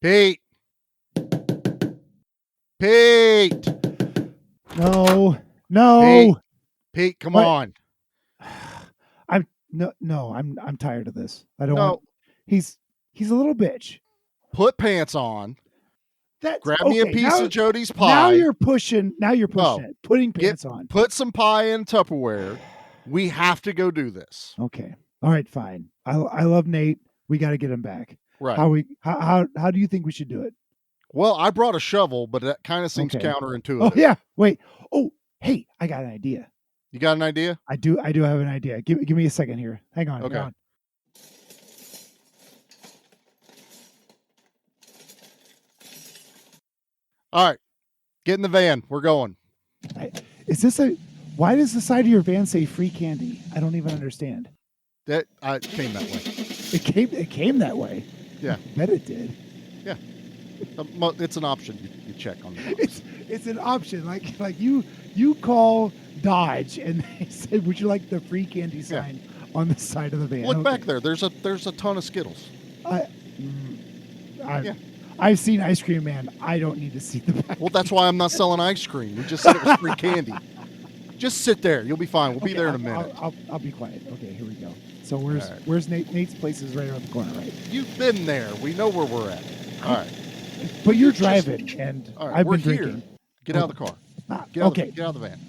Pete. Pete. No. Pete, come What? on. I'm tired of this. I don't No. want. He's a little bitch. Put pants on. That's Grab me a okay, piece now, of Jody's pie. Now you're pushing No. it. Putting pants on. Put some pie in Tupperware. We have to go do this. Okay. All right, fine. I love Nate. We got to get him back. Right. How do you think we should do it? Well, I brought a shovel, but that kind of seems counterintuitive. Oh yeah. Wait. Oh, hey, I got an idea. You got an idea? I do have an idea. Give me a second here. Hang on. Okay. Hang on. All right. Get in the van. We're going. Why does the side of your van say free candy? I don't even understand. That came that way. It came that way. Yeah. I bet it did. Yeah. It's an option you check on the box. It's an option. Like you call Dodge and they said, "Would you like the free candy sign on the side of the van?" Look back there. There's a ton of Skittles. I've seen Ice Cream Man. I don't need to see the back. Well, that's why I'm not selling ice cream. We just said it was free candy. Just sit there. You'll be fine. We'll be there in a minute. I'll be quiet. Okay, here we go. So where's Nate? Nate's place is right around the corner, right? You've been there. We know where we're at. All right. But you're driving, and all right, I've we're been drinking. Here. Get out of the car. Get out of the van.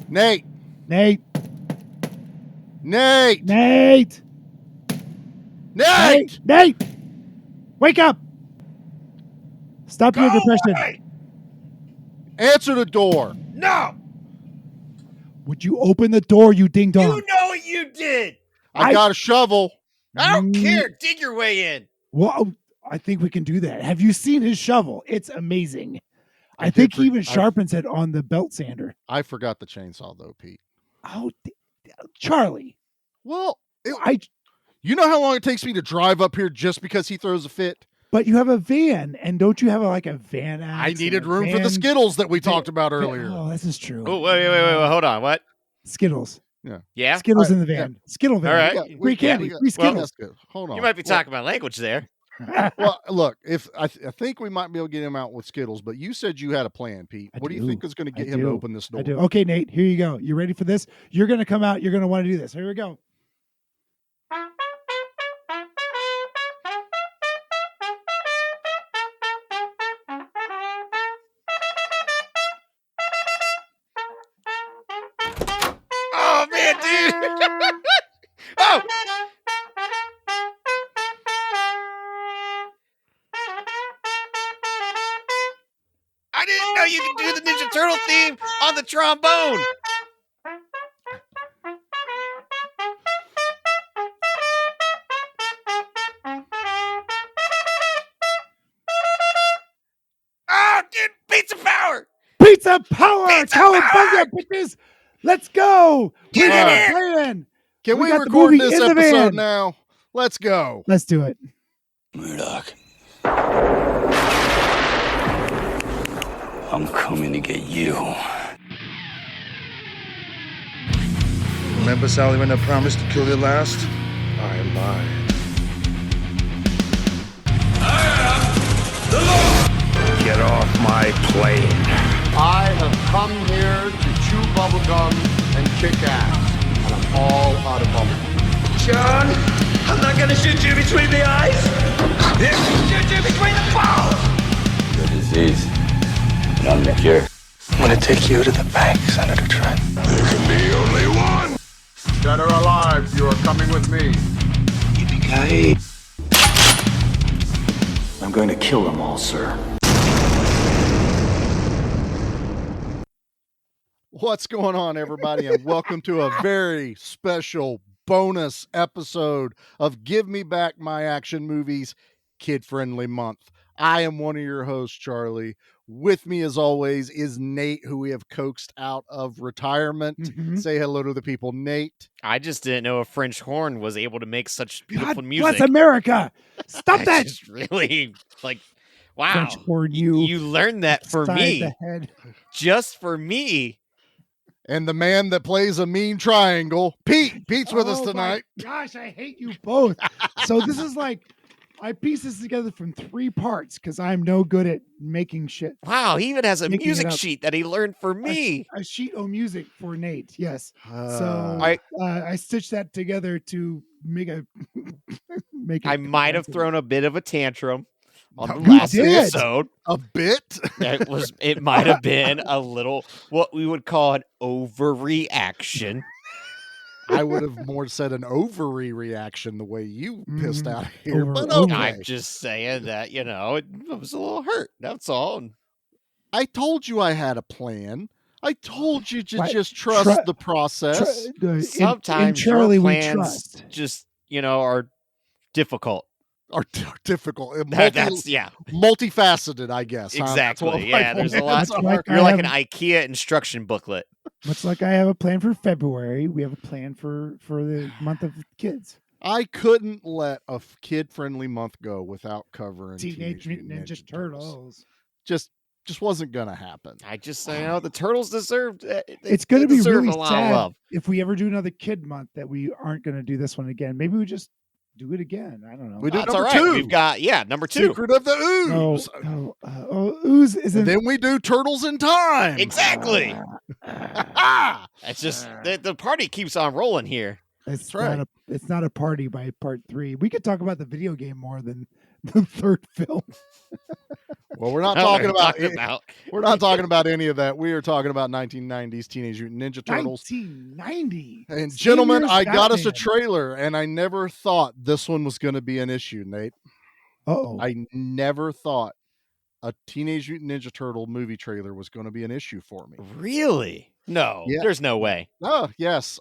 Nate. Wake up! Stop your depression. Away. Answer the door. No! Would you open the door, you ding dong? You know what you did! I got a shovel. I don't care. Dig your way in. Well, I think we can do that. Have you seen his shovel? It's amazing. I think he even sharpens it on the belt sander. I forgot the chainsaw, though, Pete. Oh, Charlie. Well, you know how long it takes me to drive up here just because he throws a fit? But you have a van, and don't you have a van axe? I needed room for the Skittles that we talked about earlier. Oh, this is true. Oh, wait. Hold on. What? Skittles. Yeah? Skittles in the van. Yeah. Skittle van. All right. Free candy. Free Skittles. Hold on. You might be talking about language there. Well, look, if I think we might be able to get him out with Skittles, but you said you had a plan, Pete. What do you think is going to get him to open this door? I do. Okay, Nate, here you go. You ready for this? You're going to come out. You're going to want to do this. Here we go. Oh, man, dude. Oh! I didn't know you could do the Ninja Turtle theme on the trombone. Oh, dude, pizza power. Pizza power! Cowabunga, bitches! Let's go! Get We got in a here! plan. Can we got the record movie this in the episode van. now? Let's go. Let's do it. Murdoch. I'm coming to get you. Remember, Sally, when I promised to kill you last? I lied. Get off my plane. I have come here to chew bubblegum and kick ass, and I'm all out of bubblegum. John, I'm not gonna shoot you between the eyes. Shoot you between the balls. The disease. And I'm the cure. I'm gonna take you to the bank, Senator Trent. There can be only one. Dead or alive, you are coming with me. Yippee-ki-yay. I'm going to kill them all, sir. What's going on, everybody, and welcome to a very special bonus episode of Give Me Back My Action Movies Kid-Friendly Month. I am one of your hosts, Charlie. With me, as always, is Nate, who we have coaxed out of retirement. Mhm. Say hello to the people, Nate. I just didn't know a French horn was able to make such beautiful music. Bless America! Stop that! Just really, like, wow. French horn, you learned that for side me. the head. Just for me. and the man that plays a mean triangle, Pete. Pete's with us Oh my tonight. Gosh, I hate you both. So this is like I pieced this together from 3 parts because I'm no good at making shit. Wow, he even has a Making it music up. sheet that he learned for me. A sheet of music for Nate. Yes. So I- I stitched that together to make a make it. I might have comprehensive. thrown a bit of a tantrum on the You last did. episode. A bit? It might have been a little what we would call an overreaction. I would have more said an ovary reaction the way you pissed out here, but Over. okay. I'm just saying that, it was a little hurt. That's all. And I told you I had a plan. I told you to Right. just trust the process. sometimes Charlie your we plans trust. just, are difficult. Or difficult. Yeah, Multifaceted, I guess. huh? That's what exactly. my Yeah, there's a lot. plans are. Like You're I like an have- IKEA instruction booklet. Much like I have a plan for February, we have a plan for the month of kids. I couldn't let a kid-friendly month go without covering Teenage Mutant Ninja Turtles. Just wasn't gonna happen. I just the turtles deserved. It's going to be deserve really a lot of sad love. if we ever do another kid month that we aren't going to do this one again. Maybe we just do it again. I don't know. We do That's all number right. 2. We've got number 2. Secret of the Ooze. Ooze isn't. And then we do Turtles in Time. Exactly. It's just the party keeps on rolling here. It's right. It's not a party by part 3. We could talk about the video game more than the third film. Well, we're not That's what talking we're about we're not talking about any of that. We are talking about 1990s Teenage Mutant Ninja Turtles. 1990. And Same gentlemen, year as I got us a Batman. trailer, and I never thought this one was going to be an issue, Nate. Uh-oh. I never thought a Teenage Mutant Ninja Turtle movie trailer was going to be an issue for me. Really? No, Yeah. there's no way. Oh, yes.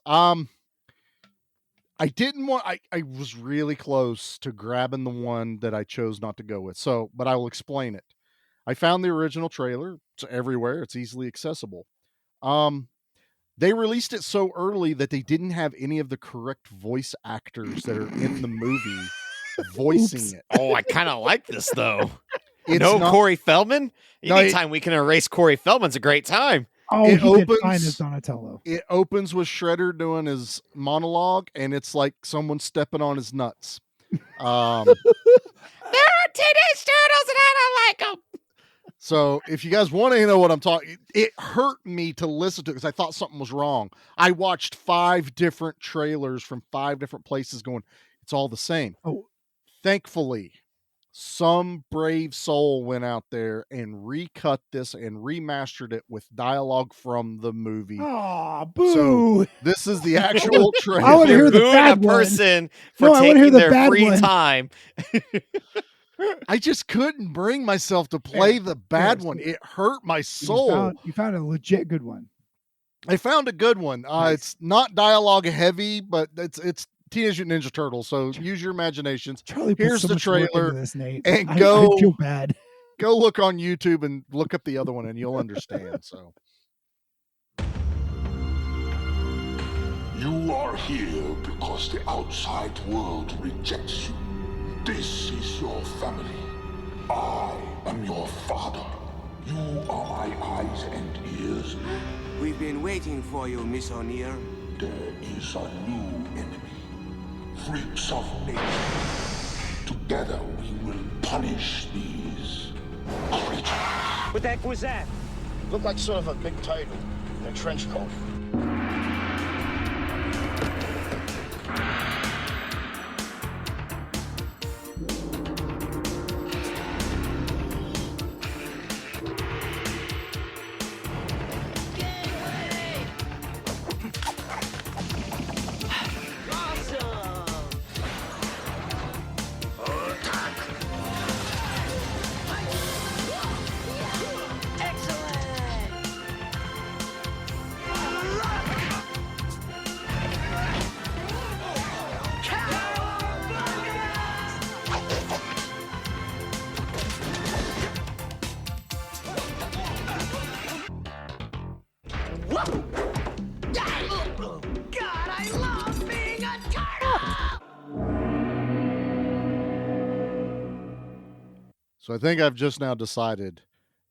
I didn't want I was really close to grabbing the one that I chose not to go with. So, but I will explain it. I found the original trailer. It's everywhere. It's easily accessible. They released it so early that they didn't have any of the correct voice actors that are in the movie voicing it. Oh, I kind of like this though. It's no not- Corey Feldman. No, Anytime we can erase Corey Feldman's a great time. Oh, it he did fine opens- as Donatello. It opens with Shredder doing his monologue, and it's like someone stepping on his nuts. There are teenage turtles and I don't like them. So if you guys want to know what I'm talking, it hurt me to listen to it because I thought something was wrong. I watched 5 different trailers from 5 different places going, it's all the same. Oh. Thankfully, some brave soul went out there and recut this and remastered it with dialogue from the movie. Oh, boo. This is the actual trailer. I wanna hear the Booing bad a one. person for No, I wanna hear taking the their bad free one. time. I just couldn't bring myself to play the bad one. It hurt my soul. You found a legit good one. I found a good one. Nice. It's not dialogue heavy, but it's Teenage Mutant Ninja Turtles. So use your imaginations. Charlie, Here's put so the much work into trailer, this, Nate. and I go- feel bad. Go look on YouTube and look up the other one, and you'll understand. So You are here because the outside world rejects you. This is your family. I am your father. You are my eyes and ears. We've been waiting for you, Miss O'Neill. There is a new enemy. Freaks of nature. Together we will punish these creatures. What the heck was that? Looked like sort of a big title in a trench coat. God, I love being a turtle! So I think I've just now decided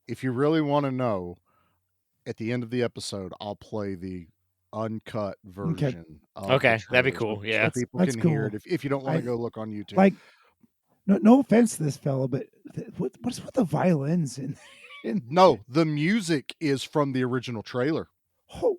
if you really want to know, at the end of the episode, I'll play the uncut version of Okay, the that'd be trailer, cool, so yeah. people That's can hear it cool. if you don't want I- to go look on YouTube. Like, no offense to this fella, but what's with the violins in No, the music is from the original trailer. hold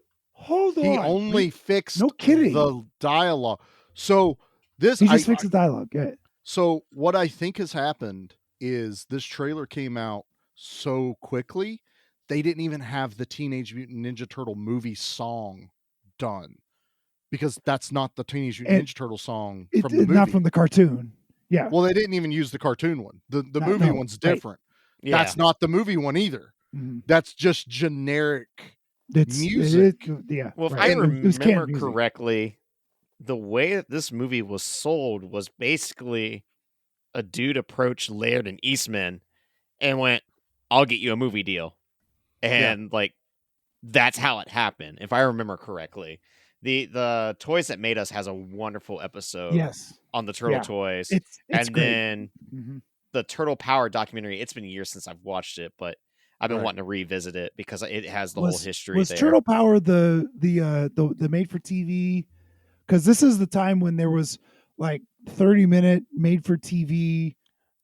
on. He only fixed No kidding. the dialogue. So this He just fixed the dialogue. Yeah. So what I think has happened is this trailer came out so quickly, they didn't even have the Teenage Mutant Ninja Turtle movie song done, because that's not the Teenage Mutant And Ninja Turtle song It, from the movie. not from the cartoon. Yeah. Well, they didn't even use the cartoon one. The movie one's right. different. Yeah. That's not the movie one either. Mhm. That's just generic It's music. yeah. Well, if right. I It was canned remember music. correctly, the way that this movie was sold was basically a dude approached Laird and Eastman and went, "I'll get you a movie deal," and like that's how it happened, if I remember correctly. The Toys That Made Us has a wonderful episode Yes. on the turtle Yeah. toys, It's and great. then Mhm. the Turtle Power documentary. It's been years since I've watched it, but I've been Right. wanting to revisit it because it has the whole history was there. Turtle Power the made for TV? Because this is the time when there was like 30-minute made for TV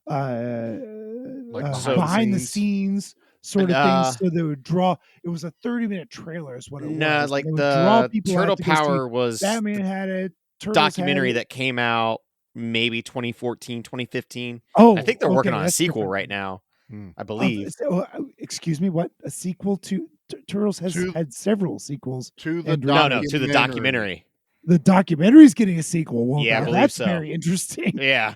Like behind the scenes sort of things, so they would draw. It was a 30-minute trailer is what it No, was. like They would draw the people Turtle out to go see Power was Batman the had it, Turtles documentary had it. that came out maybe 2014, 2015. Oh, I think they're working okay, on a that's sequel different. right now, I Of, believe. excuse me, what? A sequel to Turtles has To- had several sequels. to the and No, remakes. to the documentary. The documentary's getting a sequel. Well, Yeah, I now believe that's so. very interesting. Yeah.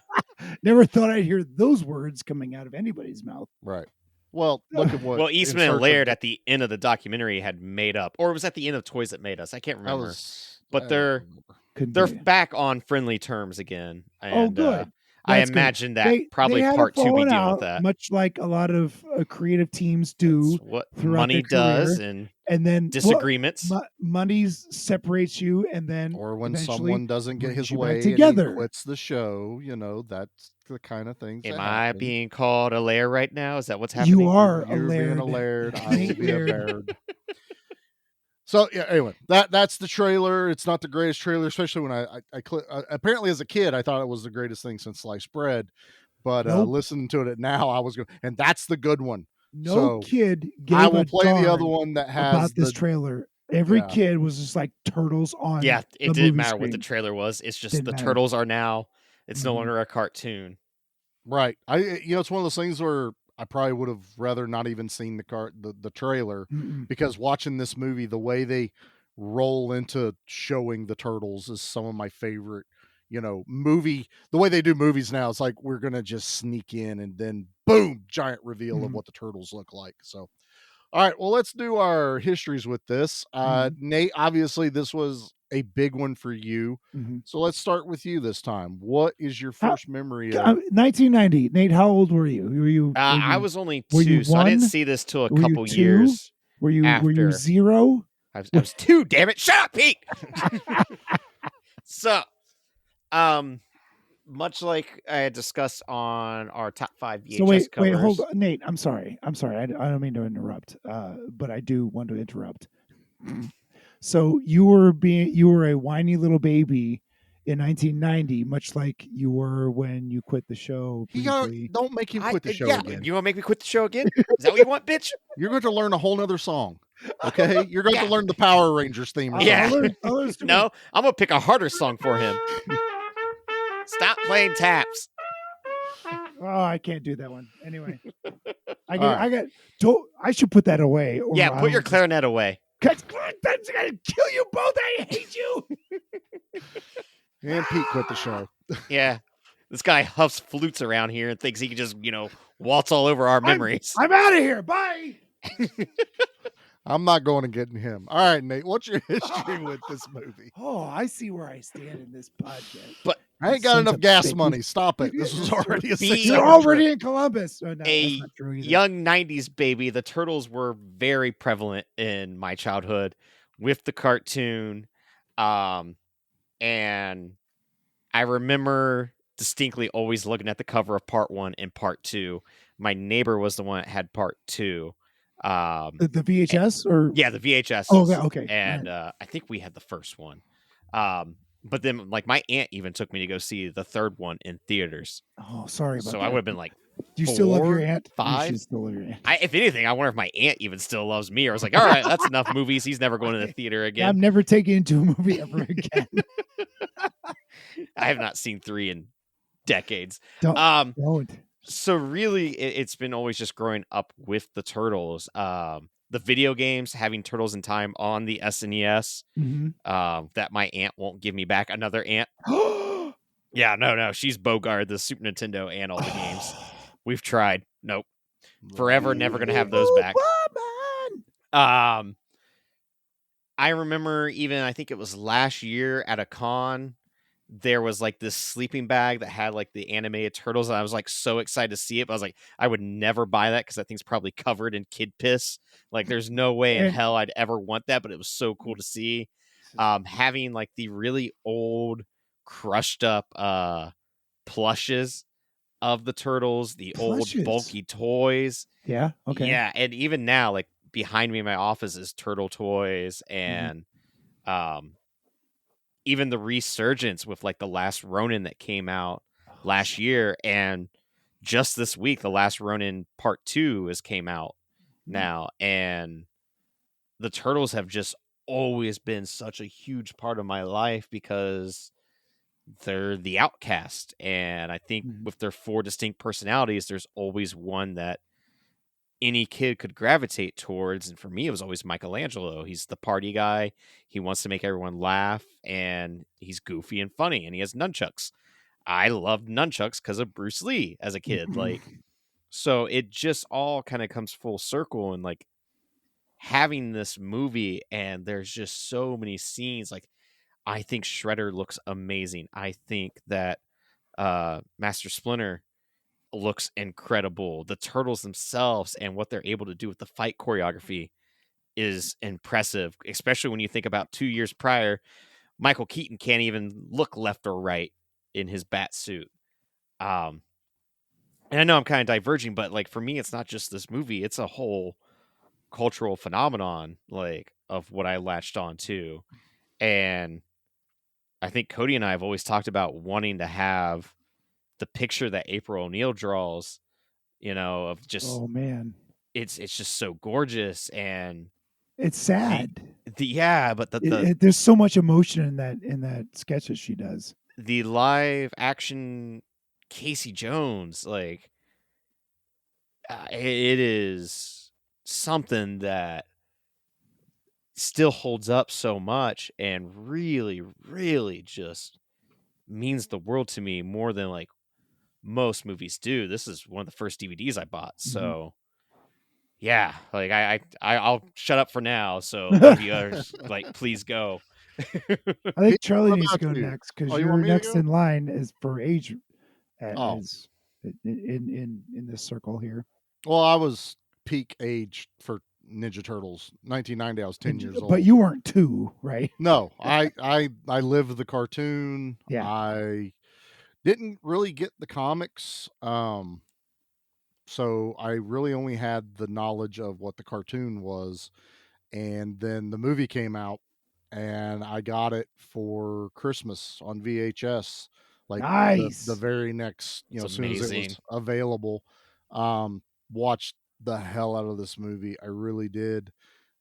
Never thought I'd hear those words coming out of anybody's mouth. Right. Well, look at what Well, Eastman and inserts of Laird the- at the end of the documentary had made up, or it was at the end of Toys That Made Us. I can't that remember. was But I don't they're remember. Couldn't they're tell you. back on friendly terms again. And, good. I That's good. imagine that probably they had part a 2 be falling dealing out, with that. much like a lot of creative teams do That's what throughout money their career. does, and And then disagreements. money separates you, and then Or when eventually someone doesn't get brings his you back way and together. he quits the show, that's the kind of things Am that I happen. being called a lair right now? Is that what's happening? You are a You're being laird. a laird. I will Nate be a Laird. baird. So yeah, anyway, that's the trailer. It's not the greatest trailer, especially when I apparently as a kid I thought it was the greatest thing since sliced bread, but Nope. listening to it now, I was going, and that's the good one. No So, kid gave I will a play the other darn one that has about this the trailer. Every Yeah. kid was just like turtles on. Yeah, it the didn't movie matter what the screen. trailer was. It's just Didn't the matter. turtles are now. It's no Mhm. longer a cartoon. right. It's one of those things where I probably would have rather not even seen the trailer, Mm-mm. because watching this movie, the way they roll into showing the turtles is some of my favorite, movie. The way they do movies now, it's like we're gonna just sneak in and then boom, giant reveal of Mhm. what the turtles look like. So, all right, well, let's do our histories with this. Nate, obviously, this was a big one for you. Mhm. So let's start with you this time. What is your How- first memory of? 1990. Nate, how old were you? Were you? I was only were you 2, so I didn't one? see this till a Were you couple 2? years. Were you after. 0? I was 2, damn it. Shut up, Pete. So, much like I had discussed on our top 5 VHS So wait, covers. hold on, Nate. I'm sorry. I don't mean to interrupt, but I do want to interrupt. So you were a whiny little baby in 1990, much like you were when you quit the show briefly. Don't make him quit the show yeah, again. You want to make me quit the show again? Is that what you want, bitch? You're going to learn a whole nother song. Okay, you're going to learn the Power Rangers theme. or Yeah. something. I'll learn stupid- No, I'm going to pick a harder song for him. Stop playing taps. Oh, I can't do that one. Anyway, I right. should put that away. Or Yeah, I put your will just- clarinet away. That's gonna kill you both. I hate you. And Pete quit the show. Yeah. This guy huffs flutes around here and thinks he can just, waltz all over our memories. I'm out of here. Bye. I'm not going to get him. All right, Nate, what's your history with this movie? Oh, I see where I stand in this podcast. But I ain't got Sons enough of gas bitches. money. Stop it. This was already a Be- 6 You're hour already trip. in Columbus. Oh, no, that's a not true either. young 90s baby, the Turtles were very prevalent in my childhood with the cartoon. And I remember distinctly always looking at the cover of part 1 and part 2. My neighbor was the one that had part 2. The VHS or yeah, the VHS. Oh, okay. And I think we had the first one. But then like my aunt even took me to go see the third one in theaters. Oh, sorry about So that. I would have been like, Do you still love your 4, aunt? You 5. should still love your aunt. If anything, I wonder if my aunt even still loves me. Or I was like, all right, that's enough movies. He's never going to the theater again. I'm never taking you to a movie ever again. I have not seen 3 in decades. Don't. So really, it's been always just growing up with the Turtles. The video games, having Turtles in Time on the SNES, that my aunt won't give me back. Another aunt. Yeah, no. She's Bogart, the Super Nintendo, and all the games. We've tried. Nope. Forever, never going to have those back. I remember even, I think it was last year at a con, there was like this sleeping bag that had like the animated turtles. And I was like so excited to see it. But I was like, I would never buy that because that thing's probably covered in kid piss. Like there's no way in hell I'd ever want that. But it was so cool to see. Having like the really old, crushed up plushes of the turtles, the old bulky toys. Yeah. Okay. Yeah. And even now, like behind me in my office is turtle toys and even the resurgence with like the Last Ronin that came out last year, and just this week the Last Ronin Part 2 has came out now, and the Turtles have just always been such a huge part of my life because they're the outcast, and I think with their 4 distinct personalities, there's always one that any kid could gravitate towards. And for me, it was always Michelangelo. He's the party guy. He wants to make everyone laugh, and he's goofy and funny, and he has nunchucks. I loved nunchucks because of Bruce Lee as a kid. Like, so it just all kind of comes full circle, and like having this movie, and there's just so many scenes. Like, I think Shredder looks amazing. I think that Master Splinter looks incredible. The Turtles themselves and what they're able to do with the fight choreography is impressive, especially when you think about 2 years prior, Michael Keaton can't even look left or right in his bat suit. And I know I'm kind of diverging, but like for me, it's not just this movie, it's a whole cultural phenomenon, like of what I latched on to. And I think Cody and I have always talked about wanting to have the picture that April O'Neil draws, of just, oh man, it's just so gorgeous, and it's sad. But there's so much emotion in that sketch that she does. The live action Casey Jones, like it is something that still holds up so much and really, really just means the world to me more than like most movies do. This is one of the first DVDs I bought. So yeah, like I'll shut up for now. So one of you others, like, please go. I think Charlie needs to go next because you're next in line as for age as in this circle here. Well, I was peak age for Ninja Turtles. 1990, I was 10 years old. But you weren't 2, right? No, I lived the cartoon. Yeah. I didn't really get the comics. So I really only had the knowledge of what the cartoon was. And then the movie came out, and I got it for Christmas on VHS. Like nice. the very next, as soon as it was available. Watched the hell out of this movie. I really did.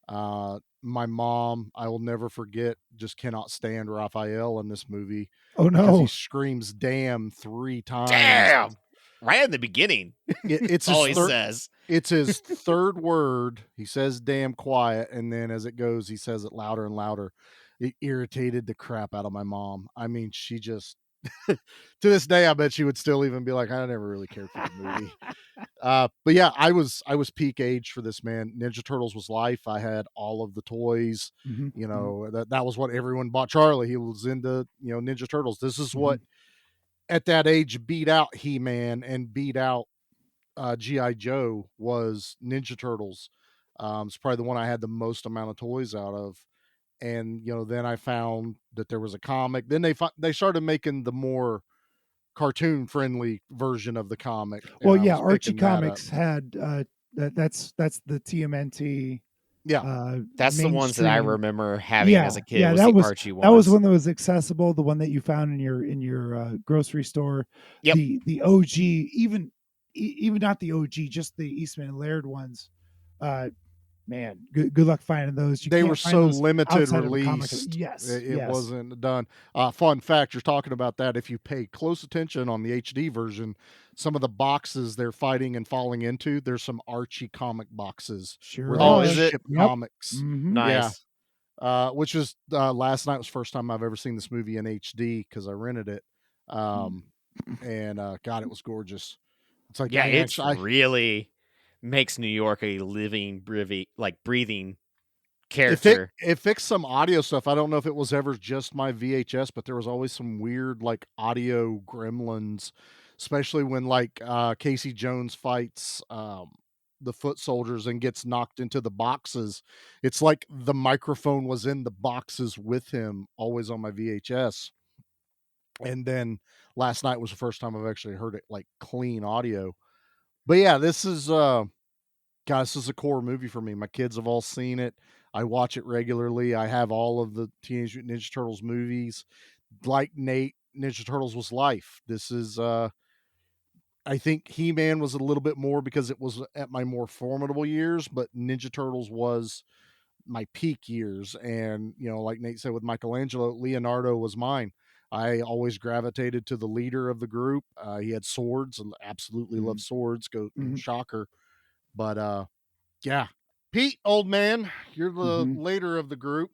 My mom, I will never forget, just cannot stand Raphael in this movie. Oh no. Because he screams damn 3 times. Damn! Right at the beginning. It's all he says. It's his third word. He says damn quiet, and then as it goes, he says it louder and louder. It irritated the crap out of my mom. I mean, she just to this day, I bet she would still even be like, I never really cared for the movie. But yeah, I was peak age for this, man. Ninja Turtles was life. I had all of the toys. That was what everyone bought. Charlie, he was into Ninja Turtles. This is what at that age beat out He-Man and beat out G.I. Joe was Ninja Turtles. It's probably the one I had the most amount of toys out of. And then I found that there was a comic. Then they started making the more cartoon friendly version of the comic. Well, yeah, Archie Comics had That's the TMNT Yeah. That's the ones that I mainstream. remember having as a kid. Yeah, Was the Archie ones? one that was accessible, the one that you found in your grocery store. Yep. The OG, even not the OG, just the Eastman and Laird ones. Man, good luck finding those. You They can't were find so those limited outside of a comic. released. Yes, It yes. wasn't done. Fun fact, you're talking about that. If you pay close attention on the HD version, some of the boxes they're fighting and falling into, there's some Archie comic boxes Sure where they Oh, are. is it? ship Yep. comics. Mhm. Yeah. Nice. Which is last night was the first time I've ever seen this movie in HD because I rented it. And God, it was gorgeous. It's like Yeah, I it's actually really makes New York a living, breathing character. it fixed some audio stuff. I don't know if it was ever just my VHS, but there was always some weird like audio gremlins, especially when like Casey Jones fights the foot soldiers and gets knocked into the boxes. It's like the microphone was in the boxes with him, always on my VHS. And then last night was the first time I've actually heard it like clean audio. But yeah, this is God, this is a core movie for me. My kids have all seen it. I watch it regularly. I have all of the Teenage Mutant Ninja Turtles movies. Like Nate, Ninja Turtles was life. This is I think He-Man was a little bit more because it was at my more formidable years, but Ninja Turtles was my peak years. And, you know, like Nate said with Michelangelo, Leonardo was mine. I always gravitated to the leader of the group. He had swords and absolutely loved swords. Go Mhm. shocker. But yeah. Pete, old man, you're the Mhm. later of the group.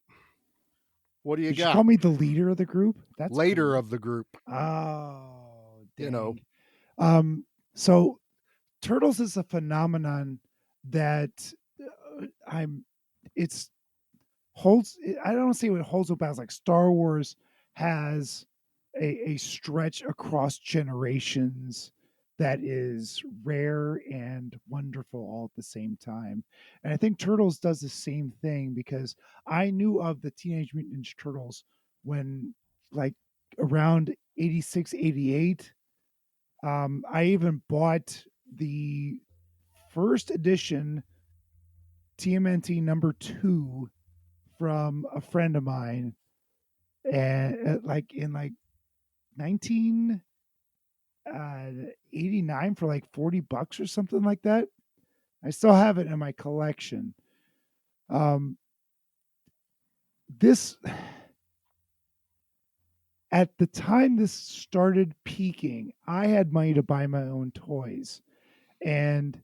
What do you Did you got? call me the leader of the group? That's Later cool. of the group. Oh, You know, dang. So Turtles is a phenomenon that I'm. It's holds. I don't say it holds up as like Star Wars has a stretch across generations that is rare and wonderful all at the same time. And I think Turtles does the same thing because I knew of the Teenage Mutant Ninja Turtles when like around 86, 88. I even bought the first edition TMNT number 2 from a friend of mine, and like in like 1989 for like $40 or something like that. I still have it in my collection. Um, this at the time this started peaking, I had money to buy my own toys, and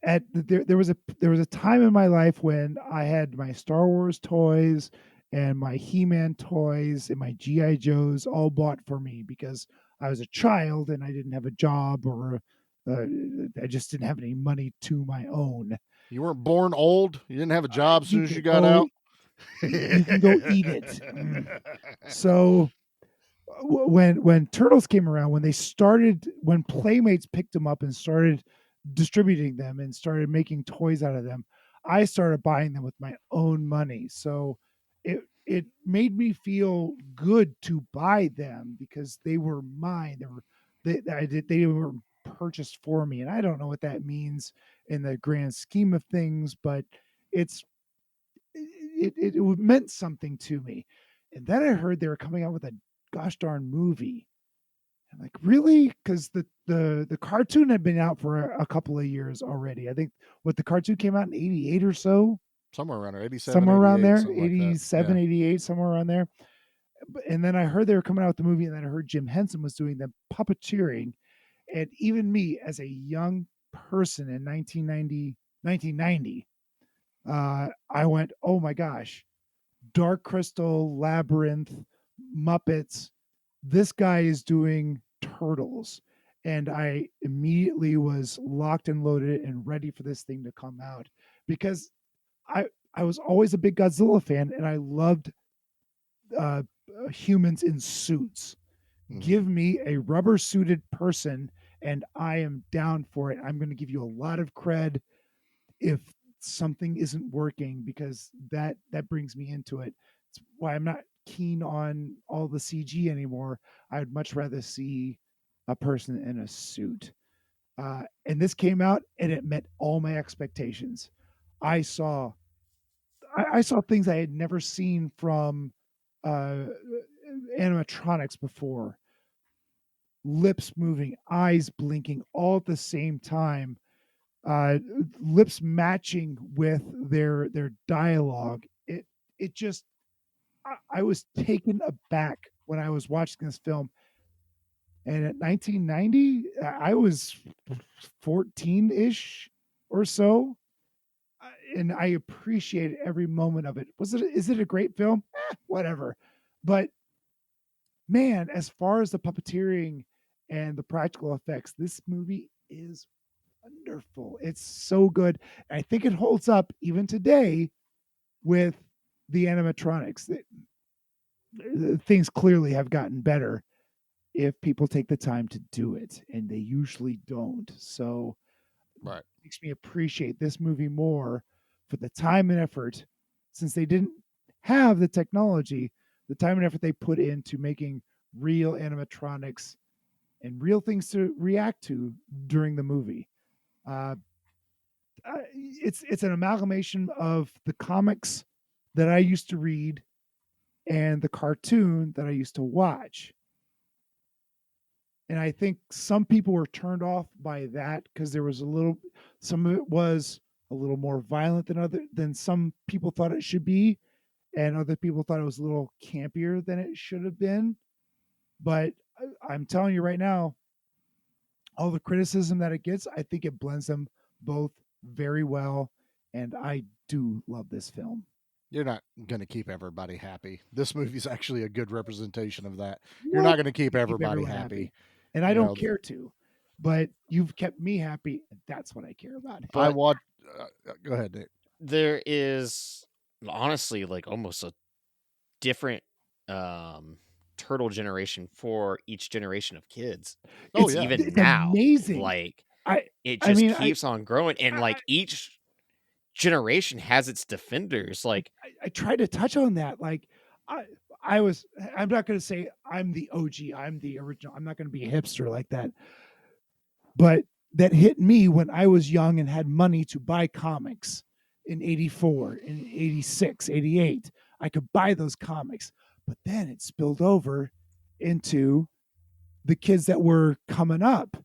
there was a time in my life when I had my Star Wars toys and my He-Man toys and my GI Joes all bought for me because I was a child and I didn't have a job or I just didn't have any money to my own. you weren't born old. You didn't have a job as You soon as can you got go out. you can go eat it. So when Turtles came around, when Playmates picked them up and started distributing them and started making toys out of them, I started buying them with my own money. So it made me feel good to buy them because they were mine. They were purchased for me, and I don't know what that means in the grand scheme of things, but it's it meant something to me. And then I heard they were coming out with a gosh darn movie. I'm like, really? Because the cartoon had been out for a couple of years already. I think what the cartoon came out in 88 or so, Somewhere around there, 87, somewhere around 88, there, something like that. 87, Yeah. 88, somewhere around there. And then I heard they were coming out with the movie, and then I heard Jim Henson was doing the puppeteering. And even me, as a young person in 1990, I went, oh my gosh, Dark Crystal, Labyrinth, Muppets. This guy is doing Turtles. And I immediately was locked and loaded and ready for this thing to come out because I I was always a big Godzilla fan and I loved uh, humans in suits. Give me a rubber suited person and I am down for it. I'm going to give you a lot of cred if something isn't working because that brings me into it. It's why I'm not keen on all the CG anymore. I would much rather see a person in a suit. And this came out and it met all my expectations. I saw I saw things I had never seen from uh, animatronics before. Lips moving, eyes blinking, all at the same time. Lips matching with their dialogue. It just I was taken aback when I was watching this film. And at 1990, I was 14 ish or so, and I appreciated every moment of it. Is it a great film? Whatever, but man, as far as the puppeteering and the practical effects, this movie is wonderful. It's so good. I think it holds up even today with the animatronics. Things clearly have gotten better if people take the time to do it, and they usually don't. So Right. it makes me appreciate this movie more for the time and effort, since they didn't have the technology, the time and effort they put into making real animatronics and real things to react to during the movie. Uh, it's an amalgamation of the comics that I used to read and the cartoon that I used to watch. And I think some people were turned off by that because there was some of it was a little more violent than some people thought it should be, and other people thought it was a little campier than it should have been. But I'm telling you right now, all the criticism that it gets, I think it blends them both very well, and I do love this film. You're not going to keep everybody happy. This movie's actually a good representation of that. You're not going to keep everybody everyone happy. And I You don't know, care to, but you've kept me happy. And that's what I care about. I But watch. Go ahead, Nick. there is honestly like almost a different turtle generation for each generation of kids. Oh, It's yeah. even It's now, amazing. like I it I just mean, keeps on growing, and I like each generation has its defenders. Like I tried to touch on that. Like I I was I'm not going to say I'm the OG, I'm the original. I'm not going to be a hipster like that. But that hit me when I was young and had money to buy comics in 84, in 86, 88. I could buy those comics. But then it spilled over into the kids that were coming up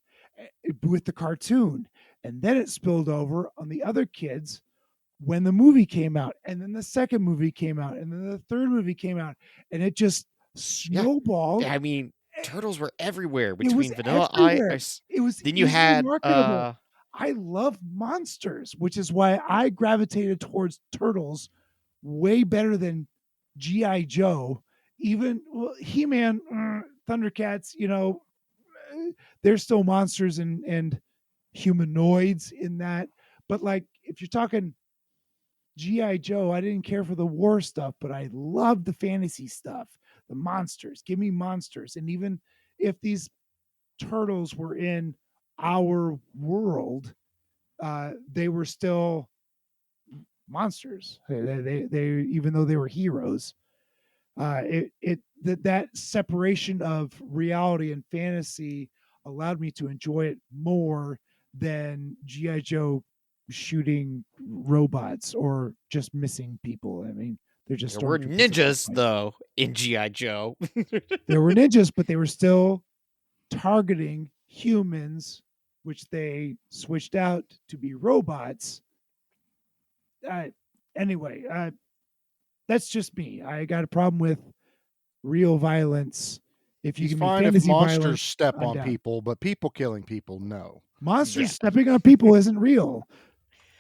with the cartoon. And then it spilled over on the other kids when the movie came out. And then the second movie came out. And then the third movie came out. And it just snowballed. I mean, turtles were everywhere It was between Vanilla everywhere. Ice. It was Then you easily had marketable. I love monsters, which is why I gravitated towards turtles way better than GI Joe. Even He-Man, Thundercats, they're still monsters and humanoids in that. But like, if you're talking GI Joe, I didn't care for the war stuff, but I loved the fantasy stuff, the monsters. Give me monsters, and even if these turtles were in our world, they were still monsters. They even though they were heroes, that separation of reality and fantasy allowed me to enjoy it more than GI Joe shooting robots or just missing people. I mean, they're just there were stormtroopers at that ninjas point. though in GI Joe. There were ninjas, but they were still targeting humans, which they switched out to be robots. Uh, anyway, that's just me. I got a problem with real violence. If you He's give me fine if fantasy monsters violence, step I'm on down. people, but people killing people, no. Monsters Yeah. stepping on people isn't real.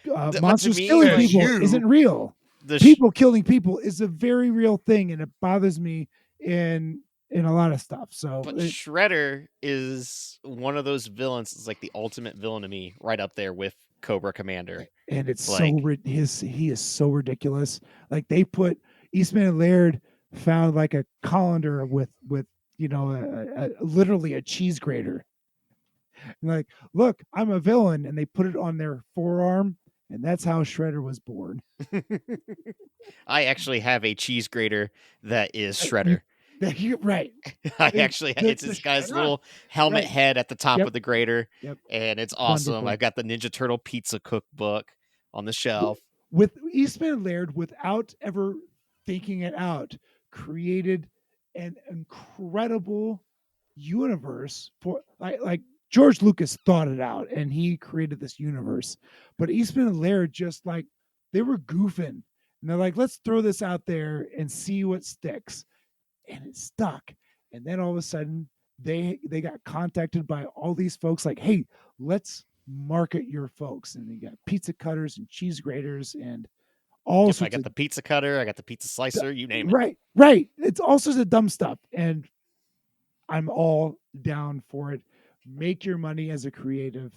But to Monsters me, killing like, people you- isn't real. the People killing people is a very real thing, and it bothers me in a lot of stuff. So but Shredder is one of those villains. It's like the ultimate villain to me, right up there with Cobra Commander. and it's Like- he is so ridiculous. Like they put Eastman and Laird found like a colander with literally a cheese grater. And like, look, I'm a villain, and they put it on their forearm, and that's how Shredder was born. I actually have a cheese grater that is You- Shredder. Right. It's this guy's little helmet Right. head at the top Yep. of the grater, Yep. and it's awesome. Wonderful. I've got the Ninja Turtle pizza cookbook on the shelf. With Eastman and Laird, without ever thinking it out, created an incredible universe for like George Lucas thought it out and he created this universe. But Eastman and Laird just like they were goofing and they're like, let's throw this out there and see what sticks. And it stuck. And then all of a sudden they got contacted by all these folks like, hey, let's market your folks. And they got pizza cutters and cheese graters and all Yep, I sorts got of the pizza cutter, I got the pizza slicer, you name it. right. It's all sorts of dumb stuff. And I'm all down for it. Make your money as a creative.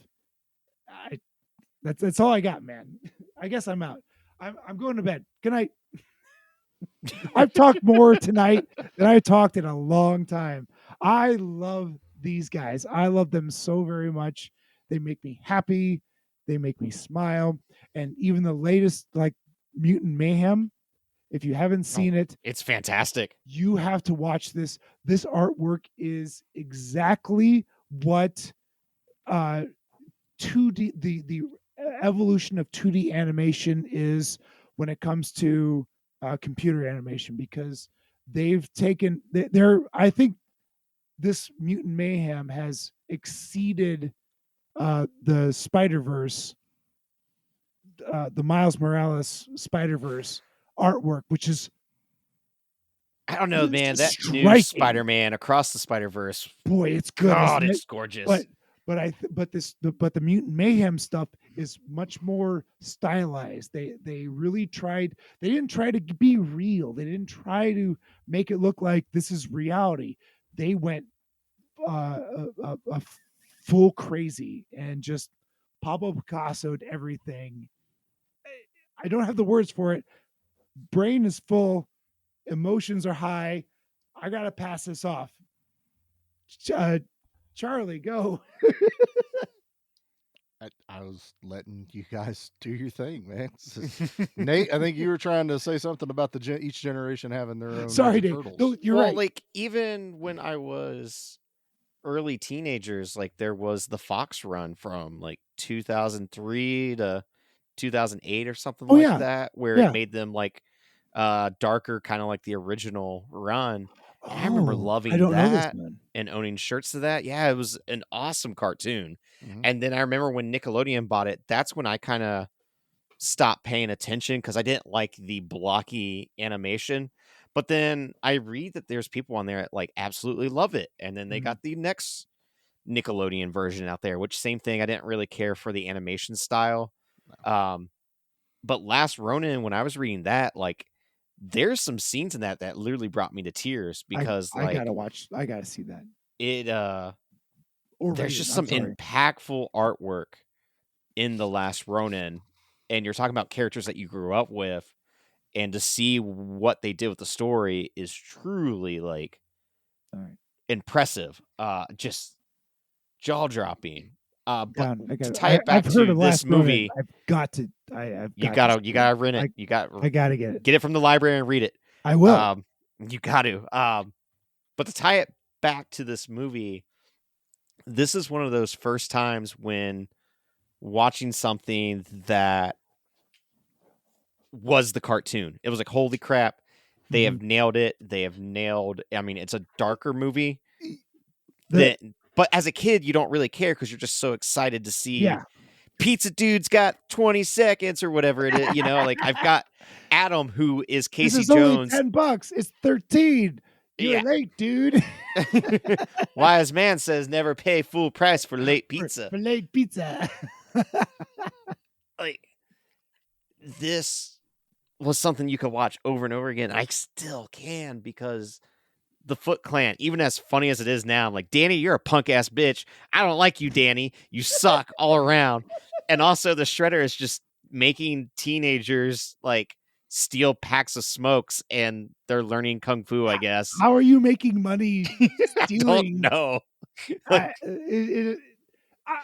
That's all I got, man. I guess I'm out. I'm going to bed. Good night. I've talked more tonight than I talked in a long time. I love these guys. I love them so very much. They make me happy. They make me smile. And even the latest, like Mutant Mayhem, if you haven't seen it, it's fantastic. You have to watch this. This artwork is exactly what 2D the evolution of 2D animation is when it comes to computer animation, because they've taken I think this Mutant Mayhem has exceeded the Spider-Verse, the Miles Morales Spider-Verse artwork, which is, I don't know, man. That new striking. Spider-Man Across the Spider-Verse, Boy, it's good. God, isn't it's it? gorgeous. But the Mutant Mayhem stuff is much more stylized. They really tried. They didn't try to be real. They didn't try to make it look like this is reality. They went a full crazy and just Pablo Picasso'd everything. I don't have the words for it. Brain is full. Emotions are high. I gotta pass this off. Charlie, go. I was letting you guys do your thing, man. Nate, I think you were trying to say something about each generation having their own Sorry, Ninja Dave. Turtles. No, you're right. Like even when I was early teenagers, like there was the Fox run from like 2003 to 2008 or something like that, where it made them like darker, kind of like the original run. And I remember loving that and owning shirts to that. Yeah, it was an awesome cartoon. Mm-hmm. And then I remember when Nickelodeon bought it, that's when I kind of stopped paying attention because I didn't like the blocky animation. But then I read that there's people on there that like absolutely love it. And then they got the next Nickelodeon version out there, which same thing. I didn't really care for the animation style. But Last Ronin, when I was reading that, like there's some scenes in that literally brought me to tears because I gotta see that. There's just some impactful artwork in The Last Ronin, and you're talking about characters that you grew up with, and to see what they did with the story is truly like impressive. Just jaw-dropping. But to tie it back to this movie, I've got to. You gotta rent it. I gotta get it. Get it from the library and read it. I will. You got to. But to tie it back to this movie, this is one of those first times when watching something that was the cartoon. It was like, holy crap, they have nailed it. They have nailed. I mean, it's a darker movie. But as a kid, you don't really care because you're just so excited to see Pizza Dude's got 20 seconds or whatever it is. You know, like I've got Adam, who is Casey Jones. Only $10. It's 13. You're late, dude. Wise man says never pay full price for late pizza. For late pizza. Like this was something you could watch over and over again. I still can because the Foot Clan, even as funny as it is now, I'm like, Danny, you're a punk ass bitch. I don't like you, Danny. You suck all around. And also the Shredder is just making teenagers like steal packs of smokes and they're learning kung fu, I guess. How are you making money stealing? I don't know. Like,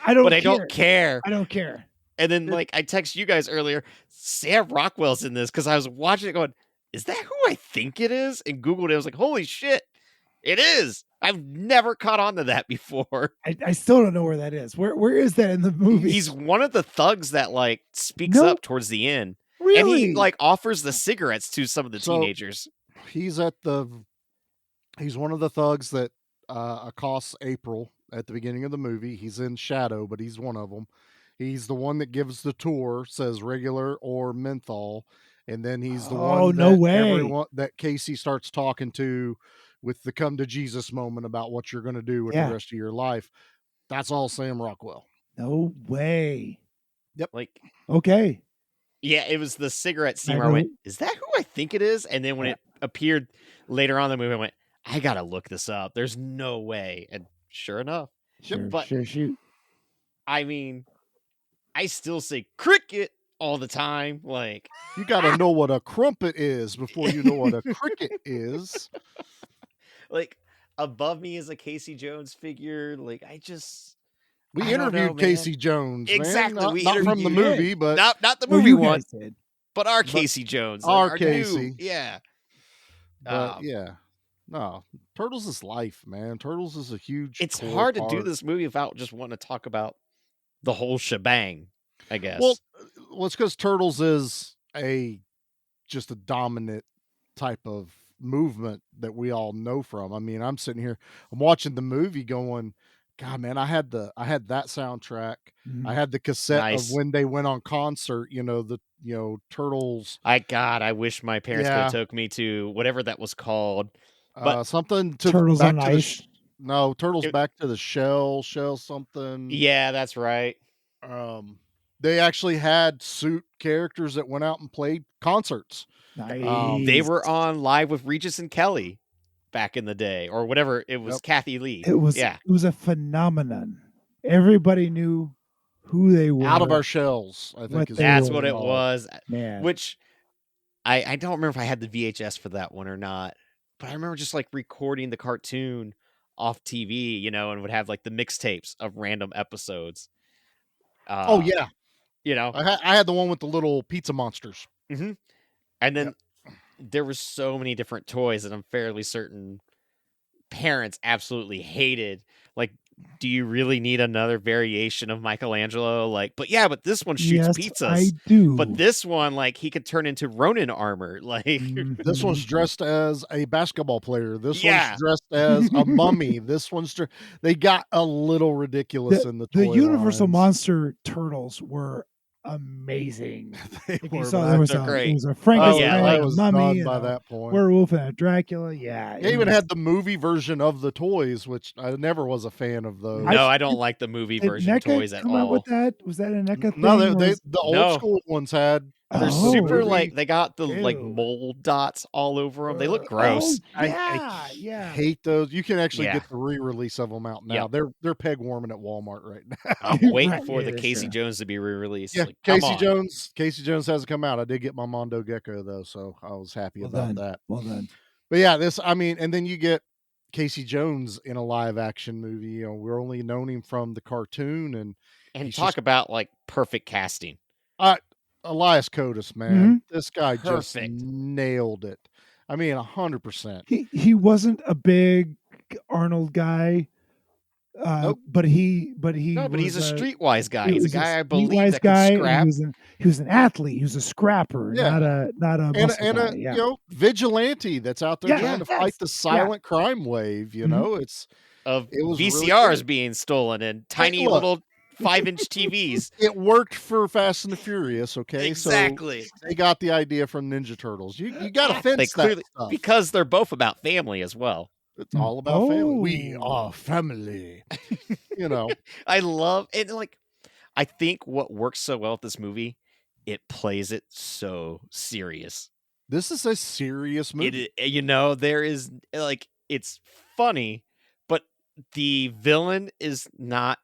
I don't care. I don't care. I don't care. And then like I text you guys earlier, Sam Rockwell's in this because I was watching it going, is that who I think it is? And Googled it. I was like, holy shit. It is. I've never caught on to that before. I still don't know where that is. Where is that in the movie? He's one of the thugs that like speaks No. up towards the end. Really? And he like offers the cigarettes to some of the So- teenagers. He's one of the thugs that accosts April at the beginning of the movie. He's in shadow, but he's one of them. He's the one that gives the tour, says regular or menthol, and then he's the one no that way. everyone that Casey starts talking to with the come to Jesus moment about what you're going to do with Yeah. the rest of your life. That's all Sam Rockwell. No way. Like, Okay. yeah, it was the cigarette scene I where I went, know. is that who I think it is? And then when it appeared later on in the movie, I went, I gotta look this up. There's no way. And sure enough. Sure, But sure, shoot. I mean, I still say cricket all the time. Like, You got to know what a crumpet is before you know what a cricket is. like above me is a Casey Jones figure. Like, I We don't know, interviewed man. Casey Jones, man. Exactly. Not, We not from the interviewed- movie, but not the Well, movie you one, guys did. but our But Casey Jones. our new- Casey. yeah. But yeah, no, Turtles is life, man. Turtles is a huge. It's core hard to do part. this movie without just wanting to talk about the whole shebang, I guess. Well, it's because Turtles is just a dominant type of movement that we all know from. I mean, I'm sitting here, I'm watching the movie, going, God, man, I had that soundtrack. Mhm. I had the cassette Nice. of when they went on concert. Turtles. I wish my parents could Yeah. have took me to whatever that was called. But Something to Turtles back on to the Ice. no, Turtles It- back to the shell something. yeah, that's right. They actually had suit characters that went out and played concerts. Nice. They were on Live with Regis and Kelly back in the day, or whatever. It was Yep. Kathy Lee. It was yeah. it was a phenomenon. Everybody knew who they were. Out of our shells, I think What is they That's were. what it called. was. Man. Which I don't remember if I had the VHS for that one or not, but I remember just like recording the cartoon off TV, and would have like the mixtapes of random episodes. Oh yeah, I had the one with the little pizza monsters. Mm-hmm. And then there were so many different toys that I'm fairly certain parents absolutely hated. Like, do you really need another variation of Michelangelo? Like, but this one shoots yes, pizzas. I do. But this one, like, he could turn into Ronin armor. Like, This one's dressed as a basketball player. This Yeah. one's dressed as a mummy. This one's they got a little ridiculous in the the toy Universal lines. Monster Turtles were amazing. They If you were, saw but there was they're a great. there was a Frankenstein, like- I was mummy, done by and a that point. werewolf, and a Dracula. Yeah, They it even was- had the movie version of the toys, which I never was a fan of those. no, I don't like the movie Did version NECA toys at come out all. with that? Was that a NECA thing? No, or was- the old No. school ones had. They're Oh. super movie. like they got the like Ew. mold dots all over them. They look Oh, gross. yeah, I yeah. hate those. You can actually Yeah. get the re-release of them out now. Yep. They're peg warming at Walmart right now. I'm waiting Right, for yeah, the Casey sure. Jones to be re-released. Yeah, Like, come Casey on. Jones hasn't come out. I did get my Mondo Gecko though, so I was happy Well about done. that. Well done. But yeah, and then you get Casey Jones in a live action movie. We're only known him from the cartoon, and And he's talk just- about like perfect casting. Elias Kotis, man, this guy just Perfect. nailed it. I mean, 100%. He wasn't a big Arnold guy, Nope. but he No, but he's a was streetwise guy. he He's a was guy I streetwise believe that guy, can and scrap. He was an athlete. He was a scrapper, Yeah. not a And muscle and guy. a Yeah. vigilante that's out there Yeah, trying to yes, fight the yeah. silent crime wave. You Mhm. know, it's Of It was really VCRs good. being stolen and tiny look. little 5-inch TVs. it worked for Fast and the Furious. Okay, Exactly. So they got the idea from Ninja Turtles. You got to fence They that clearly stuff. because they're both about family as well. It's all about family. We Oh. are family. You know, I love it. Like, I think what works so well with this movie, it plays it so serious. this is a serious movie. There is like it's funny, but the villain is not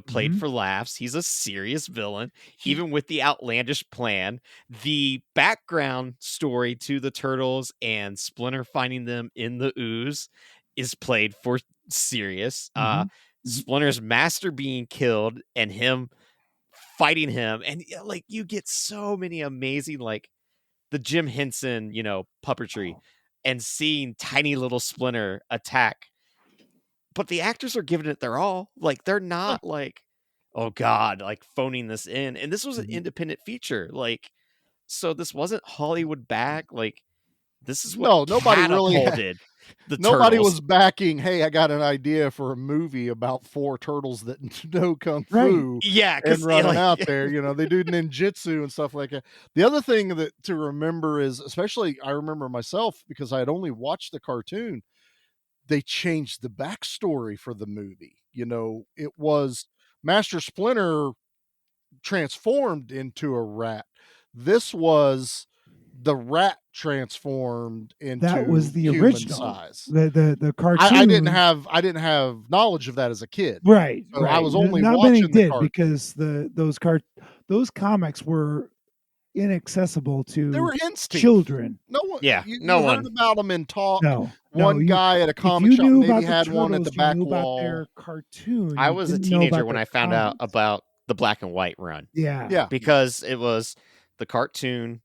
played Mhm. for laughs. He's a serious villain, even with the outlandish plan. The background story to the turtles and Splinter finding them in the ooze is played for serious. Mhm. Splinter's master being killed and him fighting him, and like you get so many amazing like the Jim Henson puppetry. and seeing tiny little Splinter attack. But the actors are giving it their all. Like, they're not like, oh God, like phoning this in. And this was an independent feature. Like, so this wasn't Hollywood back. Like, this is what No, nobody really catapulted the nobody turtles. was backing, hey, I got an idea for a movie about 4 turtles that know kung Right. fu Yeah, and running out like, there. You know, they do ninjutsu and stuff like that. The other thing that to remember is, especially I remember myself because I had only watched the cartoon, they changed the backstory for the movie. You know, it was Master Splinter transformed into a rat. This was the rat transformed That was into the human original. size. The cartoon. I didn't have knowledge of that as a kid. Right, So right. I was only Not many watching the did cartoon. because those comics were inaccessible They to were instinct. children. No one, Yeah, you no heard one. about them in talk. No, One guy at a if comic you shop knew maybe about the had one at turtles, the you back knew about wall. their cartoon. I You was a didn't know teenager about when their I found out comics. about the black and white run. Yeah. Yeah. Because it was the cartoon,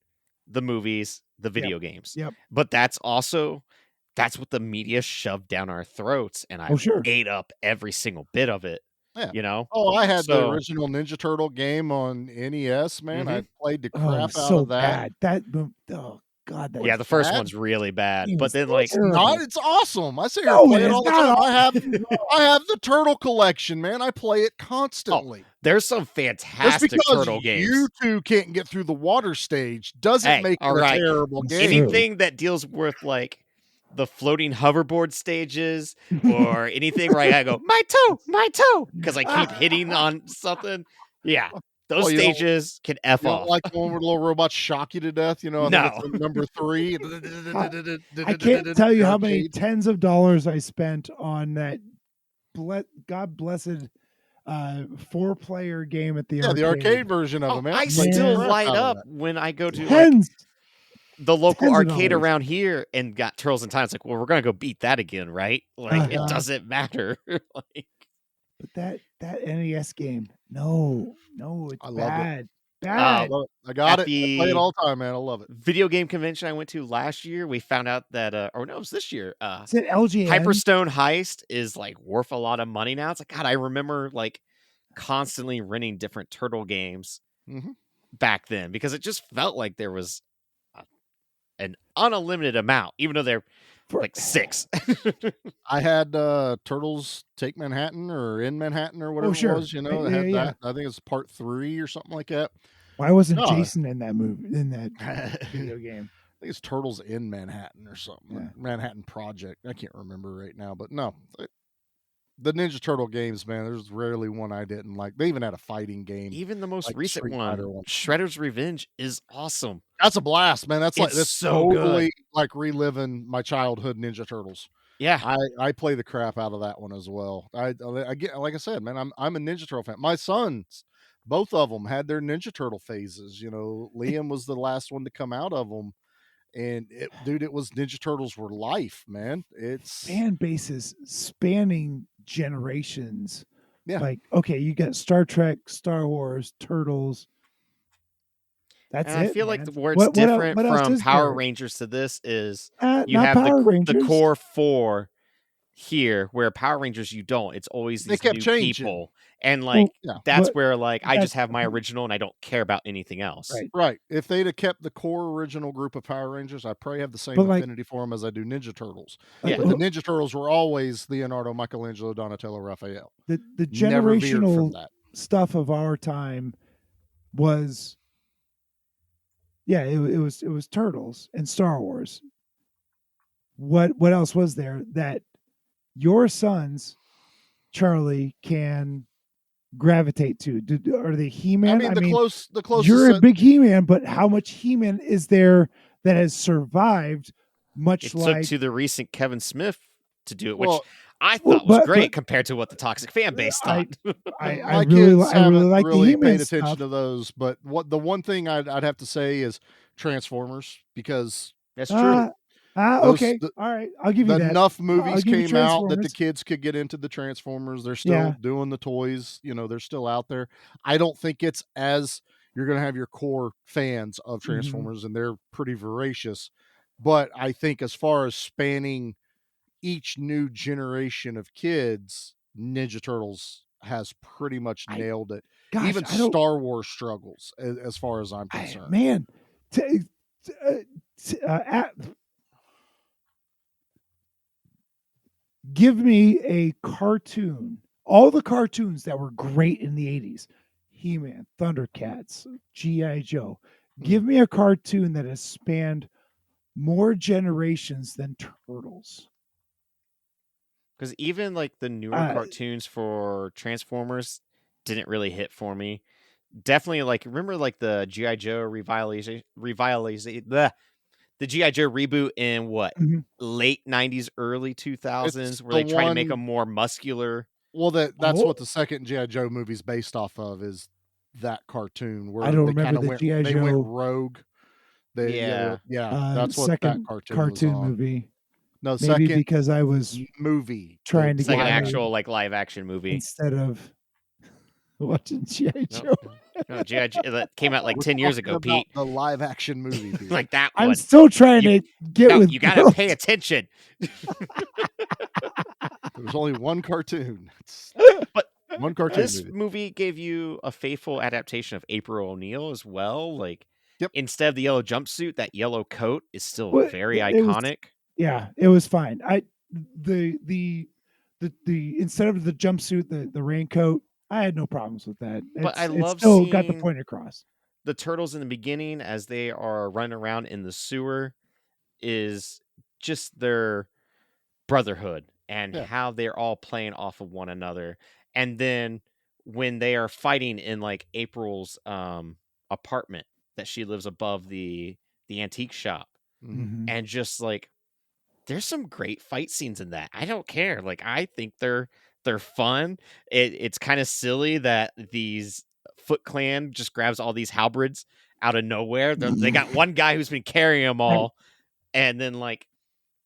the movies, the video games. Yep. But that's what the media shoved down our throats, and I sure. ate up every single bit of it. Yeah. You know? Oh, I had the So- original Ninja Turtle game on NES, man. I played the Oh, crap out so of that. bad. Oh God, that Yeah, was the first bad. one's really bad. It But was then like terrible. It's awesome. I sit here No, and play it it is all the not time. I have the turtle collection, man. I play it constantly. there's some Just fantastic because turtle games. you two can't get through the water stage doesn't Hey, make it all a right. terrible That's game. true. Anything that deals with like the floating hoverboard stages or anything where I gotta go, my toe, because I keep hitting on something. Yeah, those Oh, you don't- stages can F You don't off. like the one where the little robots shock you to death? You know, I think No. it's on number 3. I can't tell you how many Arcade. tens of dollars I spent on that God blessed 4-player game at the Yeah, arcade. the arcade version of Oh, it, man. I played the still crap light out of up that. when I go to like Tens. the local Tens of arcade dollars. around here and got Turtles in Time. It's like, well, we're gonna go beat that again, right? Like it Uh-huh. doesn't matter. Like, But that NES game, no, it's I loved it. bad. I Bad. love it. I got At it. I play it all the time, man. I love it. video game convention I went to last year, we found out that or no, it was this year. Is it LGN? Hyperstone Heist is like worth a lot of money now. It's like, God, I remember like constantly renting different turtle games Mhm. back then because it just felt like there was an unlimited amount, even though they're like 6. I had Turtles Take Manhattan or In Manhattan or whatever sure. it was, you know, Right, it had yeah. that. I think it's part 3 or something like that. Why wasn't No. Jason in that movie? In that I video game? think it's Turtles in Manhattan or something. Yeah. Manhattan Project. I can't remember right now, but no. The Ninja Turtle games, man, there's rarely one I didn't like. They even had a fighting game. Even the most Like recent Street one, Fighter one. Shredder's Revenge, is awesome. That's a blast, man. That's It's that's so good. totally like reliving my childhood Ninja Turtles. Yeah. I play the crap out of that one as well. I get, like I said, man, I'm a Ninja Turtle fan. My sons, both of them had their Ninja Turtle phases. You know, Liam was the last one to come out of them, and it was Ninja Turtles were life, man. It's Fan bases spanning generations. Yeah. Like, okay, you got Star Trek, Star Wars, Turtles. That's And it. I feel like man. where it's What else- different what else from is Power there? Rangers to this is you Not have Power the Rangers. core 4 here, where Power Rangers you don't. It's always They these kept new changing. people, and like yeah. that's But where like I that's just have my the point. original and I don't care about anything else. Right. Right. If they'd have kept the core original group of Power Rangers, I probably have the same But, like- affinity for them as I do Ninja Turtles. Like, But the Ninja Turtles were always Leonardo, Michelangelo, Donatello, Raphael. the Never veered from generational that. stuff of our time was it was Turtles and Star Wars. What else was there that your sons, Charlie, can gravitate to? Are they He-Man? I mean, the closest you're a that- big He-Man, but how much He-Man is there that has survived? Much It like took to the recent Kevin Smith to do it, which Well, I Well, thought was but- great but- compared to what the toxic fan base I- thought. I my really kids I really haven't like the really He-Man paid attention stuff. to those, but the one thing I'd have to say is Transformers, because That's true. those- Okay, all right, I'll give you that. enough I'll movies give you came out that the Transformers. kids could get into the Transformers. They're still Yeah. doing the toys, you know, they're still out there. I don't think it's as you're going to have your core fans of Mm-hmm. Transformers, and they're pretty voracious. But I think as far as spanning each new generation of kids, Ninja Turtles has pretty much I nailed it. gosh, Even I don't Star Wars struggles as far as I'm I concerned. man, t- at give me a cartoon. All the cartoons that were great in the 80s. He-Man, Thundercats, G.I. Joe. Give me a cartoon that has spanned more generations than Turtles. Because even like the newer cartoons for Transformers didn't really hit for me. Definitely, like, remember like the G.I. Joe the G.I. Joe reboot in what, late 90s, early 2000s, It's where the they try to make one them more muscular. Well, that's what the second G.I. Joe movie's based off of, is that cartoon I where don't they remember kinda the went G.I. they went Joe rogue. Yeah. That's what that second cartoon was cartoon on. movie. No, Maybe second because I was movie. trying to get second laid actual like live action movie. instead of watching G.I. No, Joe. no, G.I. Joe that came out like We're 10 years talking ago, about Pete. the live action movie, dude. Like that I'm one. still trying to get No, with you gotta girls. pay attention. There's only one cartoon. It's But one cartoon this movie. movie gave you a faithful adaptation of April O'Neil as well. Like, Yep. instead of the yellow jumpsuit, that yellow coat is still Well, very it was iconic. yeah, it was fine. The instead of the jumpsuit, the raincoat, I had no problems with that. But I It's love still got the seeing point across. the turtles in the beginning as they are running around in the sewer is just their brotherhood and Yeah. how they're all playing off of one another. And then when they are fighting in like April's apartment that she lives above the antique shop, Mhm. and just like there's some great fight scenes in that. I don't care. Like I think they're fun. It's kind of silly that these Foot Clan just grabs all these halberds out of nowhere. They got one guy who's been carrying them Right. all, and then like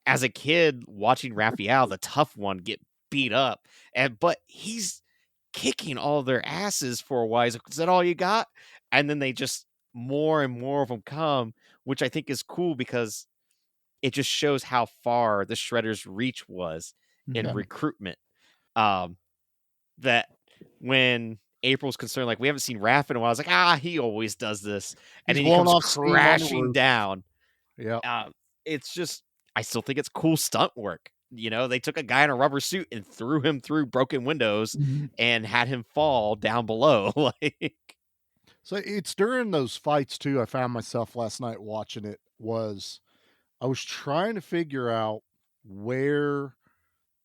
as a kid watching Raphael, the tough one, get beat up, but he's kicking all their asses for a while. He's like, is that all you got? And then they just more and more of them come, which I think is cool because it just shows how far the Shredder's reach was in Mhm. recruitment. That when April's concerned, like we haven't seen Raph in a while, I was like, he always does this, and He's then he blowing comes off steam on the crashing roof. down. Yep. It's just, I still think it's cool stunt work. You know, they took a guy in a rubber suit and threw him through broken windows Mhm. and had him fall down below. Like, So it's during those fights too, I found myself last night watching it, I was trying to figure out where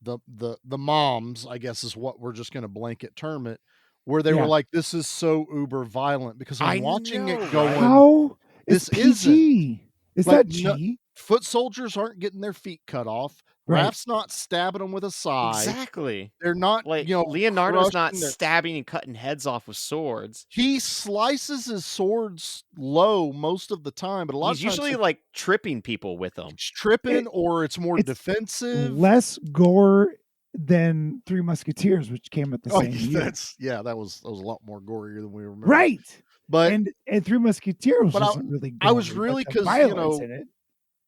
the moms, I guess is what we're just gonna blanket term it, where they were Yeah. like, "This is so uber violent," because I'm I watching know, it right? going, How? It's "This isn't." PG. Is Like, that no, G? foot soldiers aren't getting their feet cut off. Right. Raph's not stabbing them with a scythe. Exactly. They're not, Like, Leonardo's not crushing their stabbing and cutting heads off with swords. He slices his swords low most of the time, but a lot of He's times usually like tripping people with them. it's tripping It or it's more it's defensive. less gore than Three Musketeers, which came out the Oh, same year. that was a lot more gorier than we remember. Right. But And Three Musketeers but I wasn't really I gory, was really but the 'cause, violence in it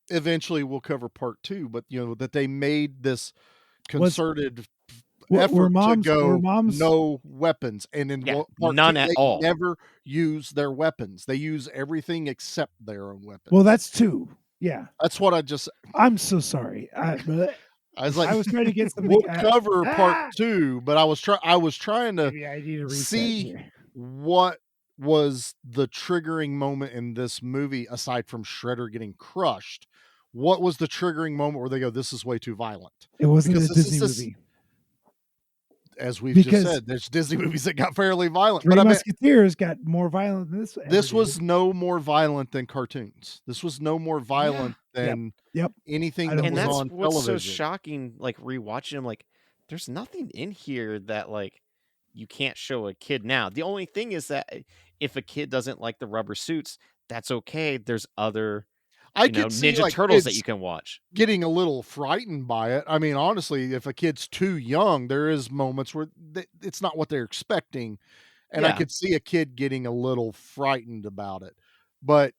eventually we'll cover part 2, but, that they made this was concerted were effort to moms no weapons, and in Yeah, part 2, none at they all. never use their weapons. They use everything except their own weapons. well, that's 2. Yeah. That's what I just I'm so sorry. I was like, I was trying to get something we'll cover part 2, but I was trying to maybe I need a reset see here. what was the triggering moment in this movie aside from Shredder getting crushed. What was the triggering moment where they go, "This is way too violent"? It wasn't Because a this is Disney just, movie. as we've just Because said, there's Disney movies that got fairly violent, Three but I mean, Musketeers got more violent than this. this ever was did. no more violent than cartoons. This was no more violent than Yep. anything I that don't And was blame that's on what's so television. shocking, like rewatching them, like there's nothing in here that like you can't show a kid now. The only thing is that if a kid doesn't like the rubber suits, that's okay. There's other, I could see, Ninja like, Turtles that kids you can watch. getting a little frightened by it. I mean, honestly, if a kid's too young, there is moments where it's not what they're expecting, and I Yeah. could see a kid getting a little frightened about it. But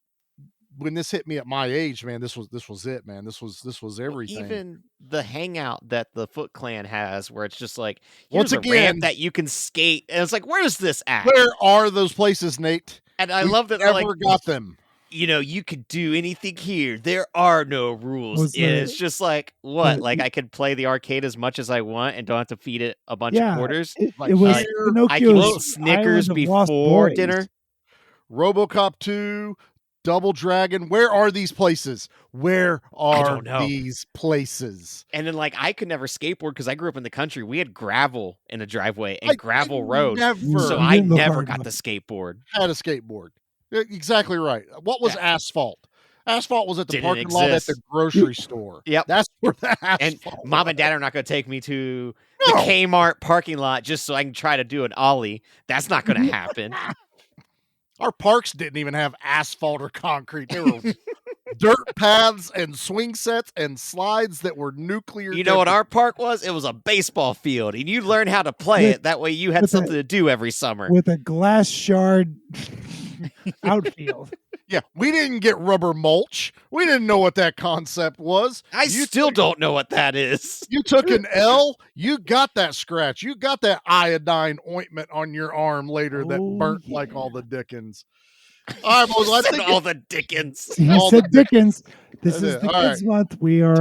when this hit me at my age, man, this was it, man. This was everything. Even the hangout that the Foot Clan has, where it's just like, Once here's a ramp again, that you can skate, and it's like, where's this at? where are those places, Nate? And I We love that they're never like, got them. You could do anything here. There are no rules. Was And the- it's just like, what? the- Like I could play the arcade as much as I want and don't have to feed it a bunch of quarters. It Like, was here, I can Pinocchio's eat Snickers Island of Lost before Boys. dinner. RoboCop 2, Double Dragon. Where are these places? Where are don't know. these places? And then like I could never skateboard because I grew up in the country. We had gravel in the driveway and I gravel roads. never So You I didn't look never hard got enough. the skateboard. had a skateboard. Exactly right. What was asphalt? Asphalt was at the Didn't parking lot at the exist. grocery store. Yep. That's where the And asphalt mom and dad are not going to take me to the No. Kmart parking lot just so I can try to do an ollie. That's not going to happen. Our parks didn't even have asphalt or concrete. They were dirt paths and swing sets and slides that were nuclear. You know what temperature. our park was? It was a baseball field, and you learn how to play With- it. That way, you had with a- something to do every summer. with a glass shard outfield. Yeah, we didn't get rubber mulch. We didn't know what that concept was. I You still don't know what that is. You took an L, you got that scratch. You got that iodine ointment on your arm later that Oh, burnt like yeah. all the Dickens. All right, boys, I Said think all the Dickens. He All said Dickens. This That's is it. the All kids month. We are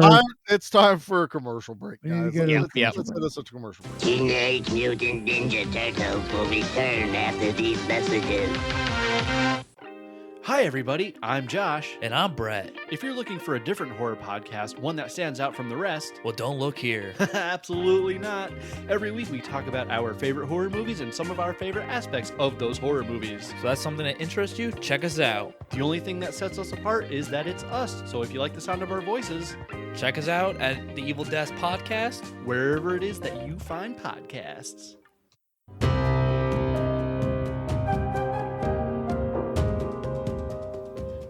it's time for a commercial break, We need to guys. get a Let's commercial hit us a commercial break. Teenage Mutant Ninja Turtles will return after these messages. Hi, everybody. I'm Josh. And I'm Brett. If you're looking for a different horror podcast, one that stands out from the rest, Well, don't look here. absolutely not. Every week we talk about our favorite horror movies and some of our favorite aspects of those horror movies. So that's something that interests you? Check us out. The only thing that sets us apart is that it's us. So if you like the sound of our voices, Check us out at the Evil Desk Podcast. wherever it is that you find podcasts.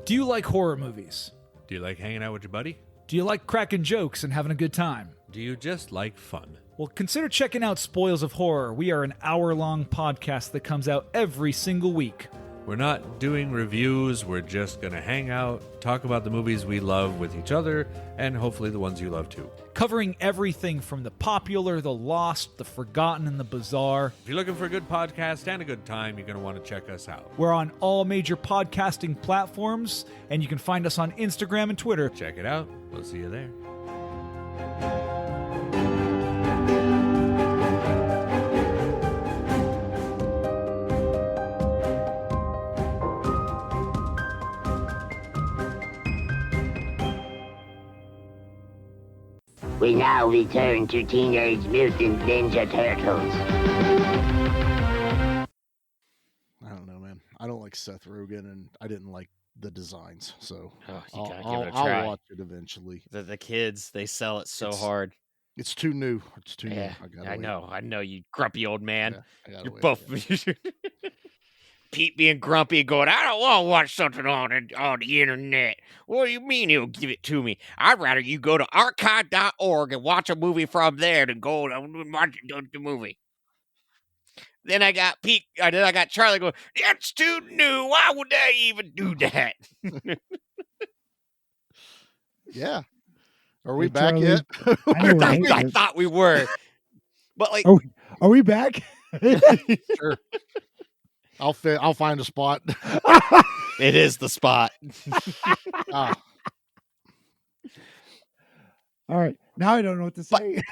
Do you like horror movies? Do you like hanging out with your buddy? Do you like cracking jokes and having a good time? Do you just like fun? Well, consider checking out Spoils of Horror. We are an hour-long podcast that comes out every single week. We're not doing reviews, we're just gonna hang out, talk about the movies we love with each other, and hopefully the ones you love too. Covering everything from the popular, the lost, the forgotten, and the bizarre. If you're looking for a good podcast and a good time, you're gonna want to check us out. We're on all major podcasting platforms, and you can find us on Instagram and Twitter. Check it out. We'll see you there. We now return to Teenage Mutant Ninja Turtles. I don't know, man. I don't like Seth Rogen, and I didn't like the designs, so Oh, you I'll, gotta give I'll, it a try. I'll watch it eventually. The kids, they sell it so It's- hard. It's too new. It's too Yeah, new. Gotta I wait. I know, you grumpy old man. Yeah, I gotta You're wait. both Pete being grumpy and going, I don't want to watch something on the internet. What do you mean he'll give it to me? I'd rather you go to archive.org and watch a movie from there than go and watch the movie. Then I got Pete, then I got Charlie going, that's too new. Why would they even do that? Yeah. Are we Hey, back Charlie, yet? I know I, we're I here. thought we were. But like, Are we back? Sure. I'll find a spot. it is the spot. Ah, All right. Now I don't know what to say.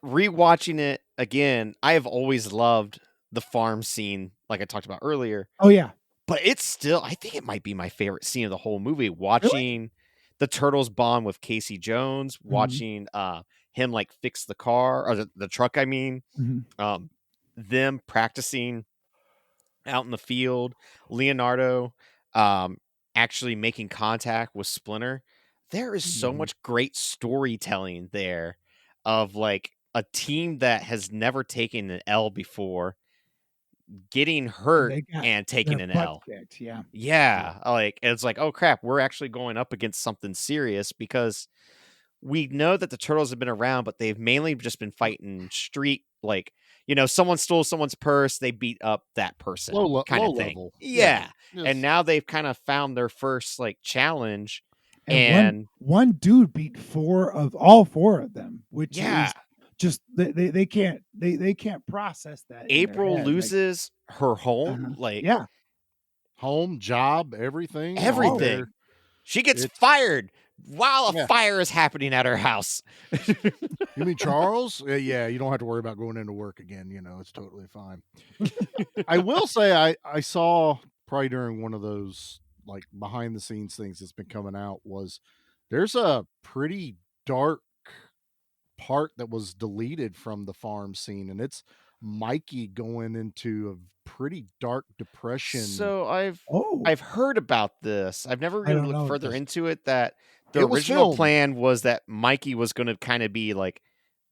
Rewatching it again, I have always loved the farm scene, like I talked about earlier. Oh, yeah. But it's still, I think it might be my favorite scene of the whole movie. Watching the Turtles bond with Casey Jones, watching him like fix the car or the truck. I mean, Mhm. them practicing out in the field. Leonardo actually making contact with Splinter. There is so much great storytelling there of like a team that has never taken an L before getting hurt They got and taking their an butt L. kicked, yeah. Yeah, like it's like, oh crap, we're actually going up against something serious because we know that the turtles have been around, but they've mainly just been fighting street, like, someone stole someone's purse, they beat up that person, kind low of thing. level. Yeah. Just- And now they've kind of found their first like challenge, And and one dude beat all four of them, which yeah, is just they can't process that. in their April head. loses her home, like yeah, home, job, everything. everything. She gets fired while a fire is happening at her house. You mean Charles? Yeah, you don't have to worry about going into work again. It's totally fine. I will say I saw probably during one of those like behind the scenes things that's been coming out was there's a pretty dark part that was deleted from the farm scene, and it's Mikey going into a pretty dark depression. So I've heard about this. I've never really looked further into it. That the It was original filmed. plan was that Mikey was going to kind of be like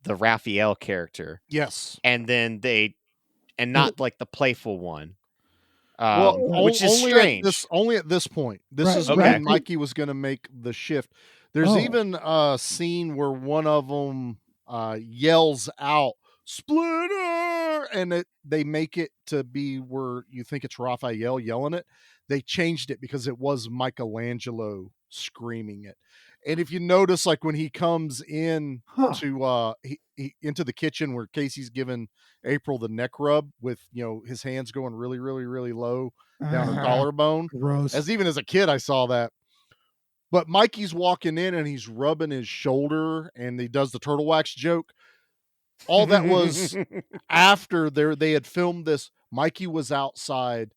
the Raphael character. Yes. And then not like the playful one. Well, which is strange. Only at this point. This is when Mikey was going to make the shift. There's even a scene where one of them yells out "Splinter," and they make it to be where you think it's Raphael yelling it. They changed it because it was Michelangelo screaming it. And if you notice, like when he comes in to into the kitchen where Casey's giving April the neck rub with his hands going really, really, really low down her collarbone. Gross. Even as a kid, I saw that. But Mikey's walking in and he's rubbing his shoulder and he does the turtle wax joke. All that was after they had filmed this. Mikey was outside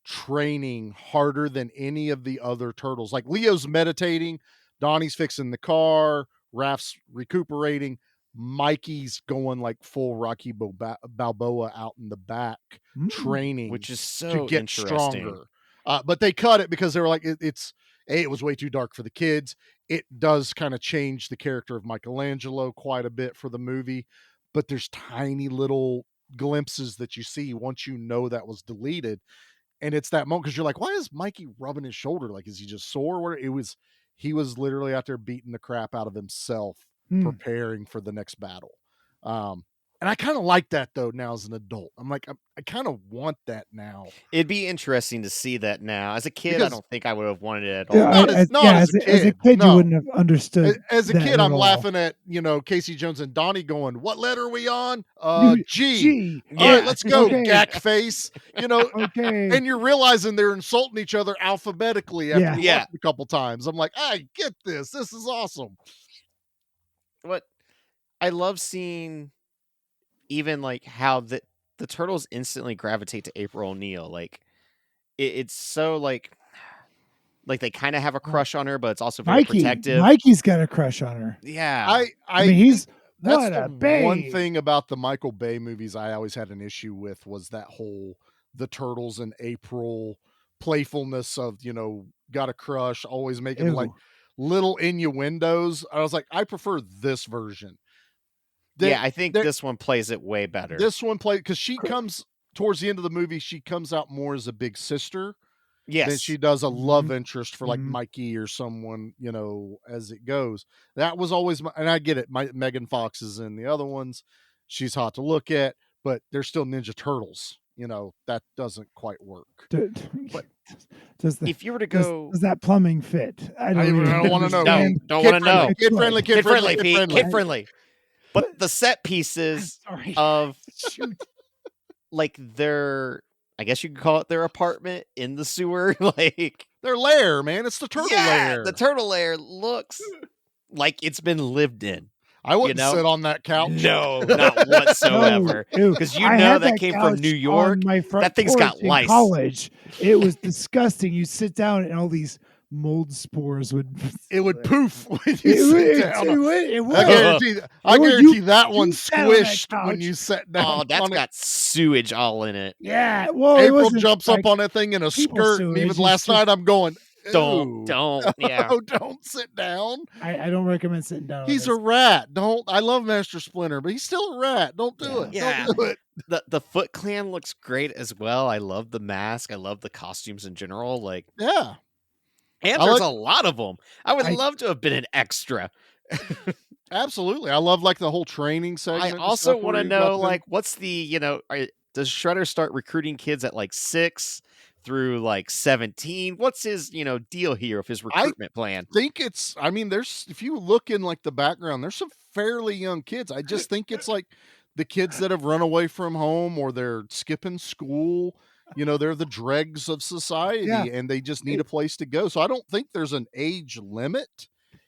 training harder than any of the other turtles. Like Leo's meditating, Donnie's fixing the car, Raph's recuperating. Mikey's going like full Rocky Balboa out in the back training, which is so to get stronger. But they cut it because they were like, it was way too dark for the kids. It does kind of change the character of Michelangelo quite a bit for the movie, but there's tiny little glimpses that you see once you know that was deleted. And it's that moment because you're like, why is Mikey rubbing his shoulder? Like, is he just sore? He was literally out there beating the crap out of himself, preparing for the next battle. And I kind of like that though now as an adult. I'm like, I kind of want that now. It'd be interesting to see that now. As a kid, I don't think I would have wanted it at all. Yeah, as a kid, you wouldn't have understood. As a kid, I'm laughing at Casey Jones and Donnie going, "What letter are we on? G. All right, let's go, gack face." Okay. And you're realizing they're insulting each other alphabetically after watching a couple times. I'm like, I get this. This is awesome. What I love seeing. Even like how the turtles instantly gravitate to April O'Neil. Like it's so like they kind of have a crush on her, but it's also very protective. Mikey's got a crush on her. Yeah. I mean, he's that's the one thing about the Michael Bay movies I always had an issue with was that whole the turtles and April playfulness of, got a crush, always making like little innuendos. I was like, I prefer this version. I think this one plays it way better. This one plays because she comes towards the end of the movie. She comes out more as a big sister, than she does a love interest for like Mikey or someone. As it goes, that was always and I get it. Megan Fox is in the other ones. She's hot to look at, but they're still Ninja Turtles. That doesn't quite work. But if you were to go, does that plumbing fit? I don't want to know. Don't want to know. Kid friendly. But the set pieces of like I guess you could call it their apartment in the sewer, like their lair, man. It's the turtle lair. The turtle lair looks like it's been lived in. I wouldn't sit on that couch. No, not whatsoever. Because that came from New York. That thing's got lice. College, it was disgusting. You sit down and all these mold spores would poof when you sit down. It would. I guarantee that one squished when you sat down. Oh, that's got sewage all in it. Yeah. Well, April jumps up on that thing in a skirt. And even last night I'm going, don't. Yeah. Don't sit down. I don't recommend sitting down. He's a rat. I love Master Splinter, but he's still a rat. Don't do it. Yeah. Don't do it. The Foot Clan looks great as well. I love the mask. I love the costumes in general. Like, yeah. and there's a lot of them. I would love to have been an extra. Absolutely. I love like the whole training segment. I and also stuff want where to you've got know, them- like, what's the, does Shredder start recruiting kids at like 6 through like 17? What's his, deal here of his recruitment plan? think it's, I mean, there's, if you look in like the background, there's some fairly young kids. I just think it's like the kids that have run away from home or they're skipping school. They're the dregs of society and they just need a place to go. So I don't think there's an age limit.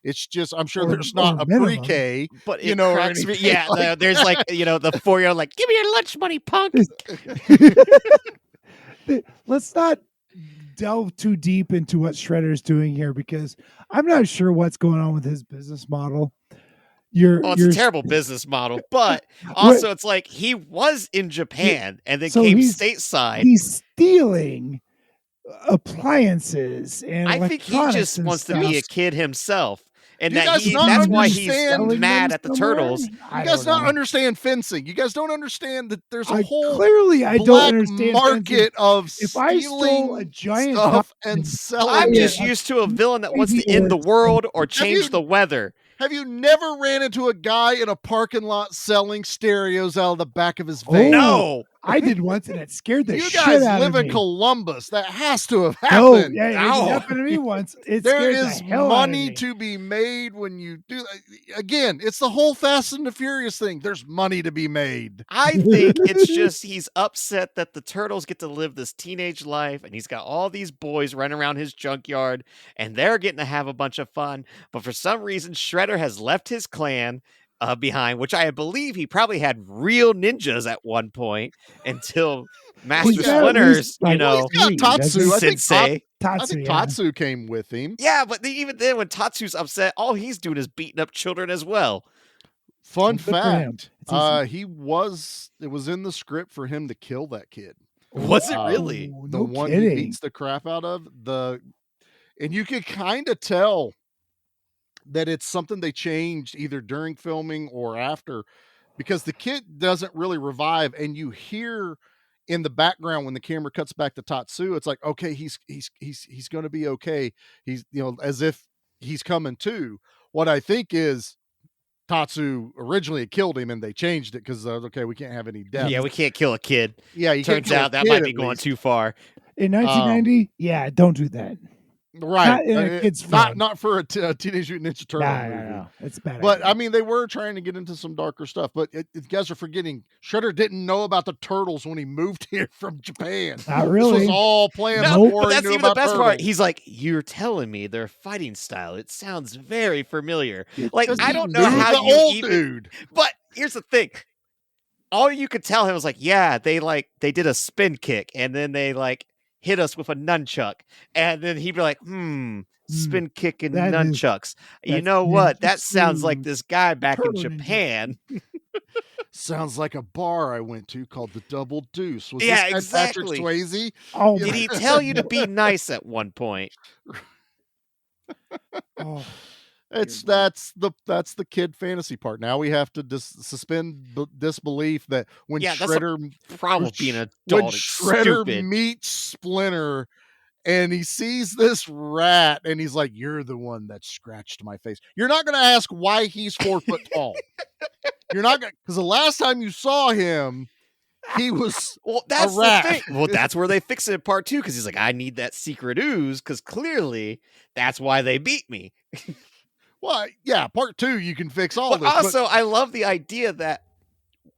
It's just, I'm sure there's not a minimum. pre-K, But it or cracks me. anything Yeah, like there's like, the 4-year-old like, give me your lunch money, punk. Let's not delve too deep into what Shredder's doing here because I'm not sure what's going on with his business model. It's a terrible business model, but also it's like he was in Japan and then came stateside. He's stealing appliances and I think he just wants to be a kid himself. And that's why he's mad at the turtles. You guys don't understand fencing. You guys don't understand that there's a whole clearly I don't understand market of if I stole a giant stuff and selling. I'm just used to a villain that wants to end the world or change the weather. Have you never ran into a guy in a parking lot selling stereos out of the back of his van? No. I did once and it scared the You shit guys out live of in me. Columbus. That has to have No, happened. yeah, it happened to me once. It There scared is the hell out of money me. to be made when you do that. Again, it's the whole Fast and the Furious thing. There's money to be made. I think it's just he's upset that the turtles get to live this teenage life and he's got all these boys running around his junkyard and they're getting to have a bunch of fun. But for some reason, Shredder has left his clan behind, which I believe he probably had real ninjas at one point until Master Splinter's, he's got Tatsu. I think sensei. I think Tatsu came with him. Yeah, but even then, when Tatsu's upset, all he's doing is beating up children as well. Fun Good for him. fact, it was in the script for him to kill that kid. Was it really? The no one kidding. he beats the crap out of, and you could kind of tell that it's something they changed either during filming or after, because the kid doesn't really revive, and you hear in the background when the camera cuts back to Tatsu, it's like, okay, he's going to be okay. He's, as if he's coming to. What I think is Tatsu originally had killed him and they changed it because okay, we can't have any deaths. Yeah, we can't kill a kid. Yeah, you can't turns kill a out that kid might be at going least. too far. In 1990, yeah, don't do that. Right. Not in a kid's film. Not for a Teenage Mutant Ninja Turtle movie. No. It's bad. But I mean, they were trying to get into some darker stuff. But you guys are forgetting, Shredder didn't know about the turtles when he moved here from Japan. Not really. This was all planned No, before but he that's knew even the about best part. turtles. He's like, you're telling me their fighting style. It sounds very familiar. Like, Because I he don't know knew how the you old even. dude. But here's the thing. All you could tell him was like, yeah, they did a spin kick and then they hit us with a nunchuck. And then he'd be like, spin kick and That is- nunchucks. You that's know what? That interesting. sounds like this guy back in Turtle Ninja. Japan. Sounds like a bar I went to called the Double Deuce. Was Yeah, this guy Patrick exactly. Swayze? Oh, Did he tell you to be nice at one point? oh, That's the kid fantasy part. Now we have to suspend disbelief that when Yeah, that's Shredder the problem with being an when adult. It's Shredder stupid. meets Splinter and he sees this rat and he's like, "You're the one that scratched my face." You're not going to ask why he's 4 foot tall. You're not going, because the last time you saw him, he was Well, that's a rat. the thing. Well, that's where they fix it in part 2 because he's like, I need that secret ooze because clearly that's why they beat me. Well, yeah, part 2 you can fix all But this. also, I love the idea that,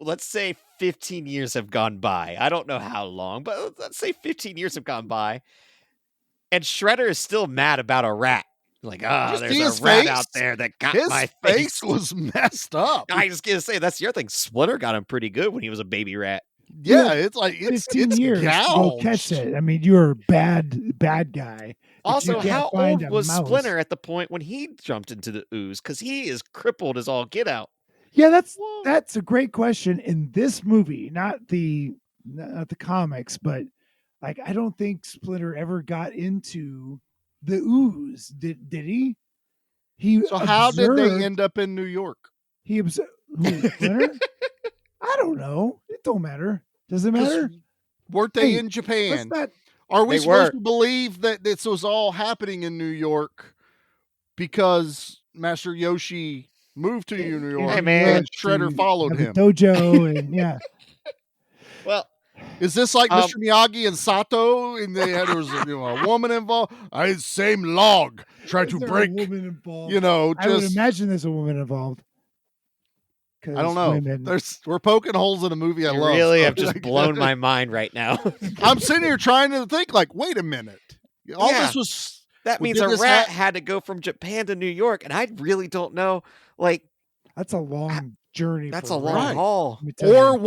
let's say 15 years have gone by. I don't know how long, but let's say 15 years have gone by. And Shredder is still mad about a rat. Like, Just there's his a rat face? out there that got His my face was messed up. I was going to say, that's the other thing. Splinter got him pretty good when he was a baby rat. Yeah, it's like it's 15 years. Go gouged. catch it. I mean, you're a bad guy. If Also, you can't how find old a was mouse. Splinter at the point when he jumped into the ooze? Because he is crippled as all get out. Yeah, that's a great question. In this movie, not the comics, but I don't think Splinter ever got into the ooze. Did he? So how did they observed- end up in New York? He observed Splinter. I don't know. It don't matter. Does it 'Cause matter? Weren't they Hey, in Japan? Let's not. Are we They supposed were. to believe that this was all happening in New York because Master Yoshi moved to New York, Hey, man. and Shredder followed have a him. dojo and yeah. Well, is this like Mr. Miyagi and Sato? And there was a woman involved. Same log. Try to break. Woman involved? Just I would imagine there's a woman involved. I don't know. We're poking holes in a movie I you love. really so have just blown my mind right now. I'm sitting here trying to think. Like, wait a minute. All this was. That means did a this rat had to go from Japan to New York, and I really don't know. Like, that's a long journey. That's for a long rat. haul. Or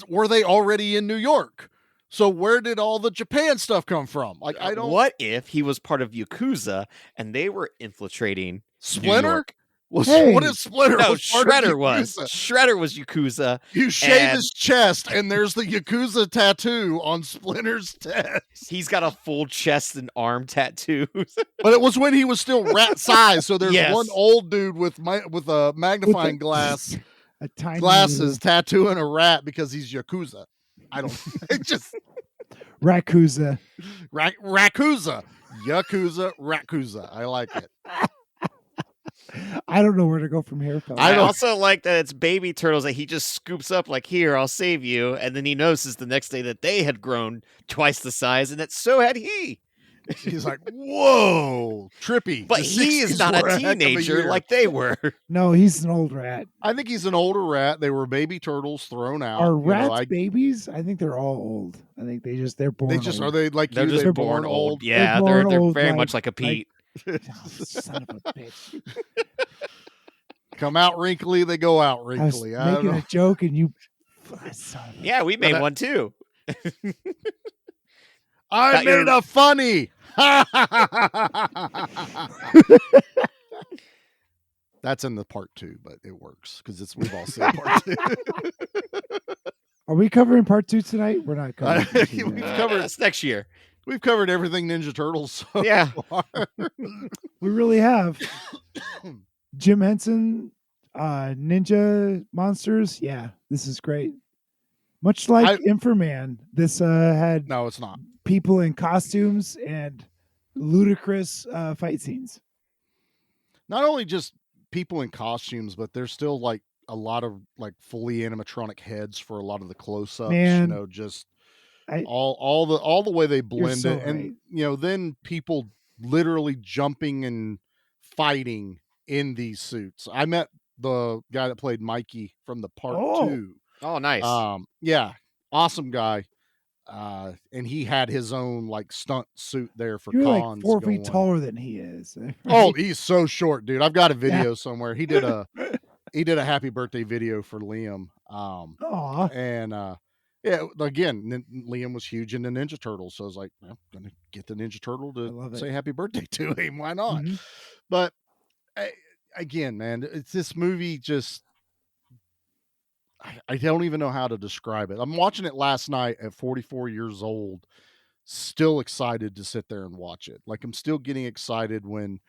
were they already in New York? So where did all the Japan stuff come from? Like, I don't. What if he was part of Yakuza and they were infiltrating Splinter? New York? What if Splinter? No, was part of Shredder was. Yakuza? Shredder was Yakuza. You shave his chest, and there's the Yakuza tattoo on Splinter's chest. He's got a full chest and arm tattoos. But it was when he was still rat size. So there's Yes. one old dude with a magnifying glass, a tiny glasses, tattooing a rat because he's Yakuza. I don't. It just Rakuza. Rakuza. Yakuza. Rakuza. I like it. I don't know where to go from here, fellas. I also like that it's baby turtles that he just scoops up like, here, I'll save you. And then he notices the next day that they had grown twice the size and that so had he. He's like, whoa, trippy. But The he is 60s not were a heck of teenager year. like they were. No, he's an old rat. I think he's an older rat. They were baby turtles thrown out. Are rats babies? I think they're all old. I think they're born. They just old. are they like They're you? just They're born old. They're Yeah, born they're old, very like- much like a Pete. Oh, son of a bitch. Come out wrinkly, they go out I was wrinkly. I don't making know. a joke and you. Son of a- Yeah, we made one too. I Got your- made a funny. That's in the part 2, but it works because we've all seen part 2. Are we covering part 2 tonight? We're not covering. part 2 We've tonight. covered That's next year. We've covered everything Ninja Turtles. So Yeah. far. We really have. Jim Henson, Ninja Monsters. Yeah, this is great. Much like Inframan, this had No, it's not. people in costumes and ludicrous fight scenes. Not only just people in costumes, but there's still like a lot of like fully animatronic heads for a lot of the close-ups. Man, Just I- all the way they blend so it, and right. then people literally jumping and fighting in these suits. I met the guy that played Mikey from the part 2. Oh, nice. Yeah, awesome guy. And he had his own like stunt suit there for You're cons. like 4 feet going. taller than he is. Oh, he's so short, dude. I've got a video somewhere. He did a happy birthday video for Liam. Aw. And yeah, again, Liam was huge into Ninja Turtles, so I was like, I'm gonna get the Ninja Turtle to say happy birthday to him. Why not? Mhm. But again, man, it's this movie just. I don't even know how to describe it. I'm watching it last night at 44 years old, still excited to sit there and watch it. Like I'm still getting excited when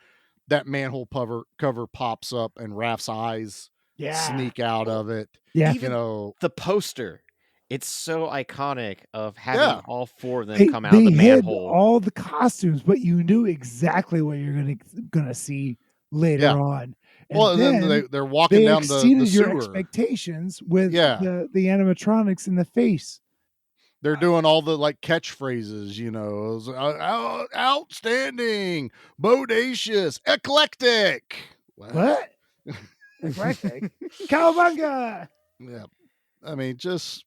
that manhole cover pops up and Raph's eyes sneak out of it. Yeah. Even know, the poster. It's so iconic of having all 4 of them They, come out of they the hid manhole. all the costumes, but you knew exactly what you're gonna see later Yeah. on. Well, and then they're walking they down the exceeded your sewer. expectations with Yeah. the animatronics in the face. They're doing all the like catchphrases, It was, outstanding, bodacious, eclectic. What? Eclectic. Cowabunga. Yeah. I mean, just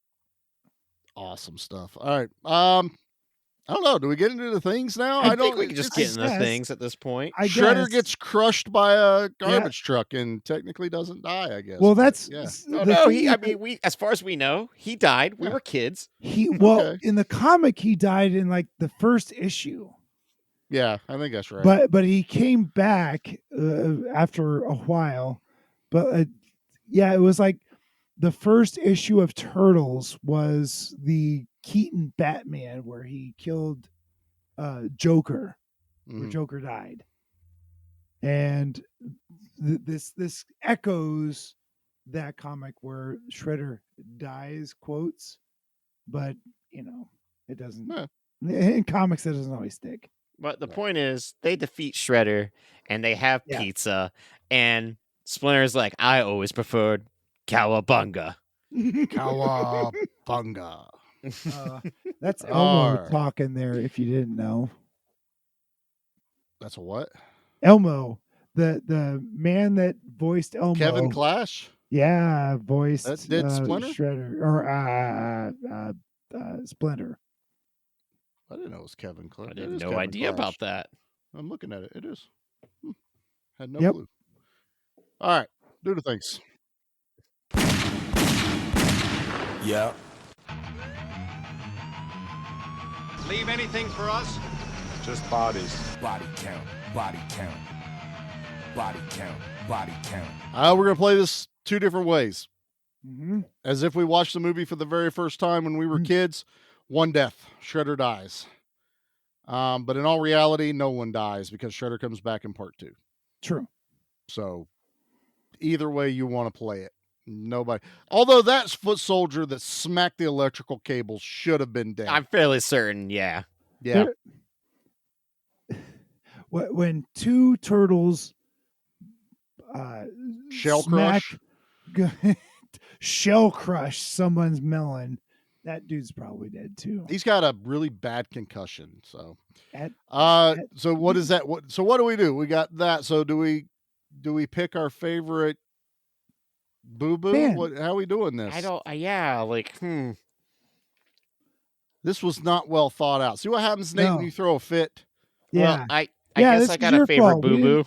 awesome stuff. All right. I don't know. Do we get into the things now? I don't think we can just get into the things at this point. I Shredder guess. gets crushed by a garbage truck and technically doesn't die, I guess. Well, but, that's yeah. Oh, the no, thing I is mean, we as far as we know, he died. We were kids. Okay. in the comic he died in like the first issue. Yeah, I think that's right. But he came back after a while. But yeah, it was like the first issue of Turtles was the Keaton Batman where he killed Joker, where Joker died, and this echoes that comic where Shredder dies quotes, but it doesn't. In comics, that doesn't always stick. But the point is, they defeat Shredder and they have pizza, and Splinter's like, I always preferred Cowabunga. Cowabunga. That's Elmo Arr. talking there. If you didn't know, That's a what? Elmo, the man that voiced Elmo, Kevin Clash? Yeah, voiced That did Splinter? Shredder or Splinter. I didn't know it was Kevin Clash. I had no idea about that. I'm looking at it. It is. Had no Yep. clue. All right. Do the things. Yeah. Leave anything for us? Just bodies. Body count, body count, body count, body count. We're going to play this two different ways. Mm-hmm. As if we watched the movie for the very first time when we were kids. One death. Shredder dies. But in all reality, no one dies because Shredder comes back in part 2. True. So either way you want to play it. Nobody. Although that foot soldier that smacked the electrical cable should have been dead. I'm fairly certain, yeah. Yeah. When two turtles Shell crush? shell crush someone's melon, that dude's probably dead too. He's got a really bad concussion. So At- so what is that? So what do we do? We got that. So do we pick our favorite boo-boo? Man. How are we doing this? I don't, yeah, like, This was not well thought out. See what happens, Nate, No. when you throw a fit? Yeah. Well, I Yeah, guess this I is got a your favorite fault. We boo-boo.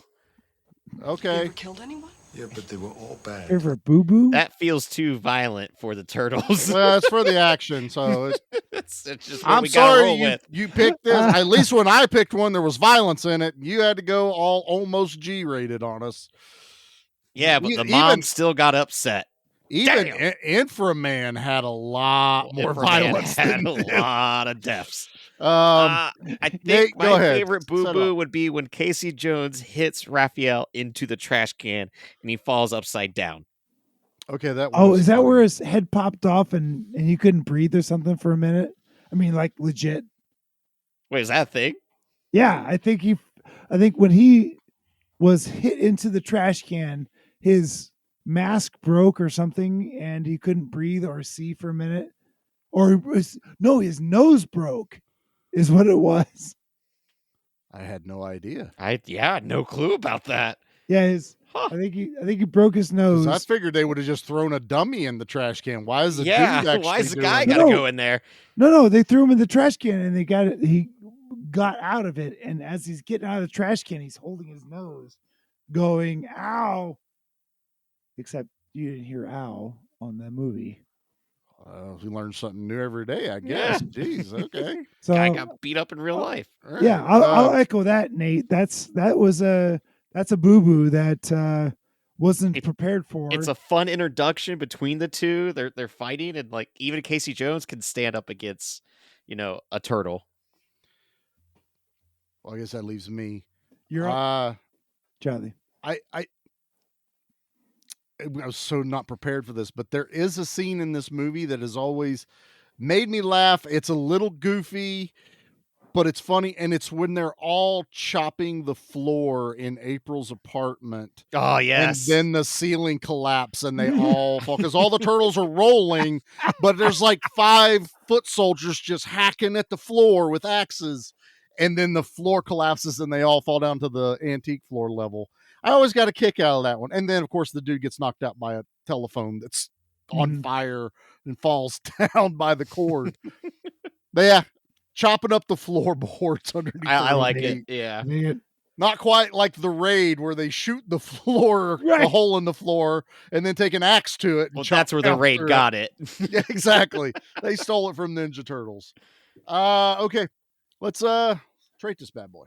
Okay. Killed anyone? Yeah, but they were all bad. Favorite boo boo? That feels too violent for the turtles. Well, it's for the action, so it's just what I'm we gotta sorry roll with. you picked this. At least when I picked one, there was violence in it. You had to go all almost G-rated on us. Yeah, but the Even- mom still got upset. Even Damn. Inframan had a lot more Inframan violence had than a this. lot of deaths. Um, I think Nate, go my ahead. favorite Set it boo-boo up. would be when Casey Jones hits Raphael into the trash can and he falls upside down. Okay, that one Oh, was is that funny. where his head popped off and he couldn't breathe or something for a minute? I mean, like legit. Wait, is that a thing? Yeah, I think when he was hit into the trash can, his mask broke or something, and he couldn't breathe or see for a minute. Or his nose broke, is what it was. I had no idea. No clue about that. Yeah, I think he broke his 'Cause nose. I figured they would have just thrown a dummy in the trash can. Why is the dude actually why is the doing guy that? got to No. go in there? No, they threw him in the trash can and he got out of it. And as he's getting out of the trash can, he's holding his nose, going, ow. Except you didn't hear ow on the movie. We learn something new every day, I guess. Jeez, okay. So Guy got beat up in real life. All right. yeah, I'll echo that, Nate. That's a boo-boo that wasn't prepared for. It's a fun introduction between the two. They're fighting, and like even Casey Jones can stand up against, a turtle. Well, I guess that leaves me. You're up, Charlie. I was so not prepared for this, but there is a scene in this movie that has always made me laugh. It's a little goofy, but it's funny, and it's when they're all chopping the floor in April's apartment. Oh yes. And then the ceiling collapse and they all fall because all the turtles are rolling, but there's like 5 foot soldiers just hacking at the floor with axes. And then the floor collapses and they all fall down to the antique floor level. I always got a kick out of that one. And then, of course, the dude gets knocked out by a telephone that's on fire and falls down by the cord. But yeah, chopping up the floorboards underneath. I the like rain. it. Yeah. Not quite like the Raid where they shoot the floor, a hole in the floor, and then take an axe to it. And Well, chop that's where the down Raid through got it. Yeah, exactly. They stole it from Ninja Turtles. Okay, let's trade this bad boy.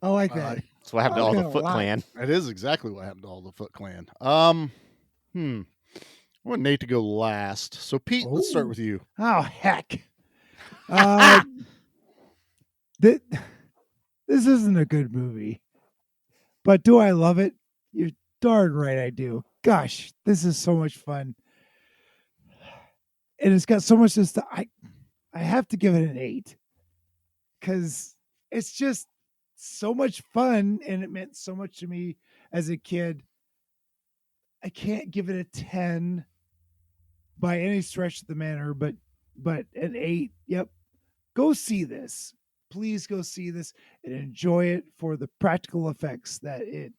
I like that. That's what happened to all the Foot lot. Clan. That is exactly what happened to all the Foot Clan. I want Nate to go last. So Pete, let's start with you. Oh heck. This isn't a good movie. But do I love it? You're darn right I do. Gosh, this is so much fun. And it's got so much I have to give it an 8 because it's just so much fun and it meant so much to me as a kid. I can't give it a 10 by any stretch of the manner, but an 8. Yep. Go see this. Please go see this and enjoy it for the practical effects that it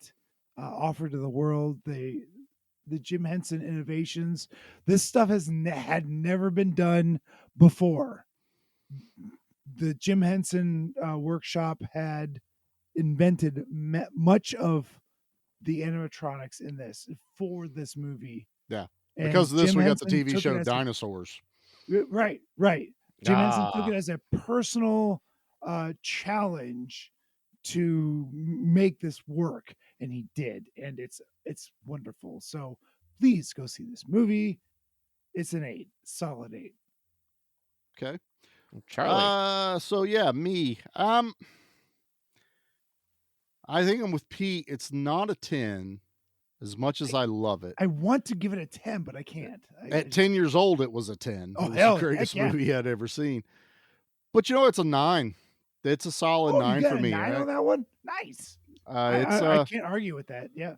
offered to the world. The Jim Henson innovations. This stuff had never been done before. The Jim Henson workshop had invented much of the animatronics in this for this movie. Yeah. And Because of this, Jim we got the Henson TV took it show as Dinosaurs. right. Jim Henson took it as a personal challenge to make this work, and he did, and it's wonderful. So please go see this movie. It's an 8, solid 8. Okay. Charlie. So yeah, me. I think I'm with Pete. It's not a 10 as much as I love it. I want to give it a 10, but I can't. At 10 years old, it was a 10. Oh, it was hell, the greatest heck yeah. movie I'd ever seen. But it's a 9. It's a solid 9 you got for a me. 9 on that one? Nice. It's I can't argue with that. Yeah.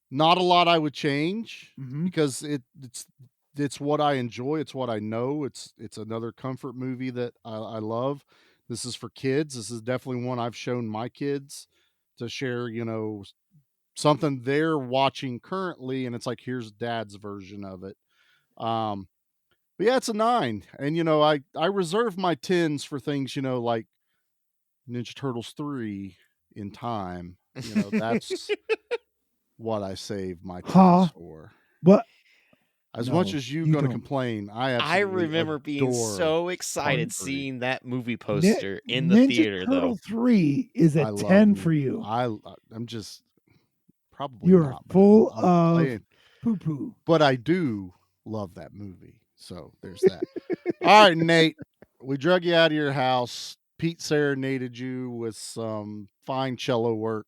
not a lot I would change Mhm. because it's what I enjoy. It's what I know. It's another comfort movie that I love. This is for kids. This is definitely one I've shown my kids to share, something they're watching currently, and it's like, here's dad's version of it. But yeah, it's a 9. And I reserve my 10s for things, like Ninja Turtles 3 in time. That's what I save my 10s for. What? As No, much as you're you going to don't. complain, I I absolutely remember being adore so excited Part 3. seeing that movie poster in the Ninja theater, Turtle though. 3 is a I love 10 Ninja- for you. I'm just probably You're not, but full I'm of playing. poo-poo. But I do love that movie. So there's that. All right, Nate, we drug you out of your house. Pete serenaded you with some fine cello work.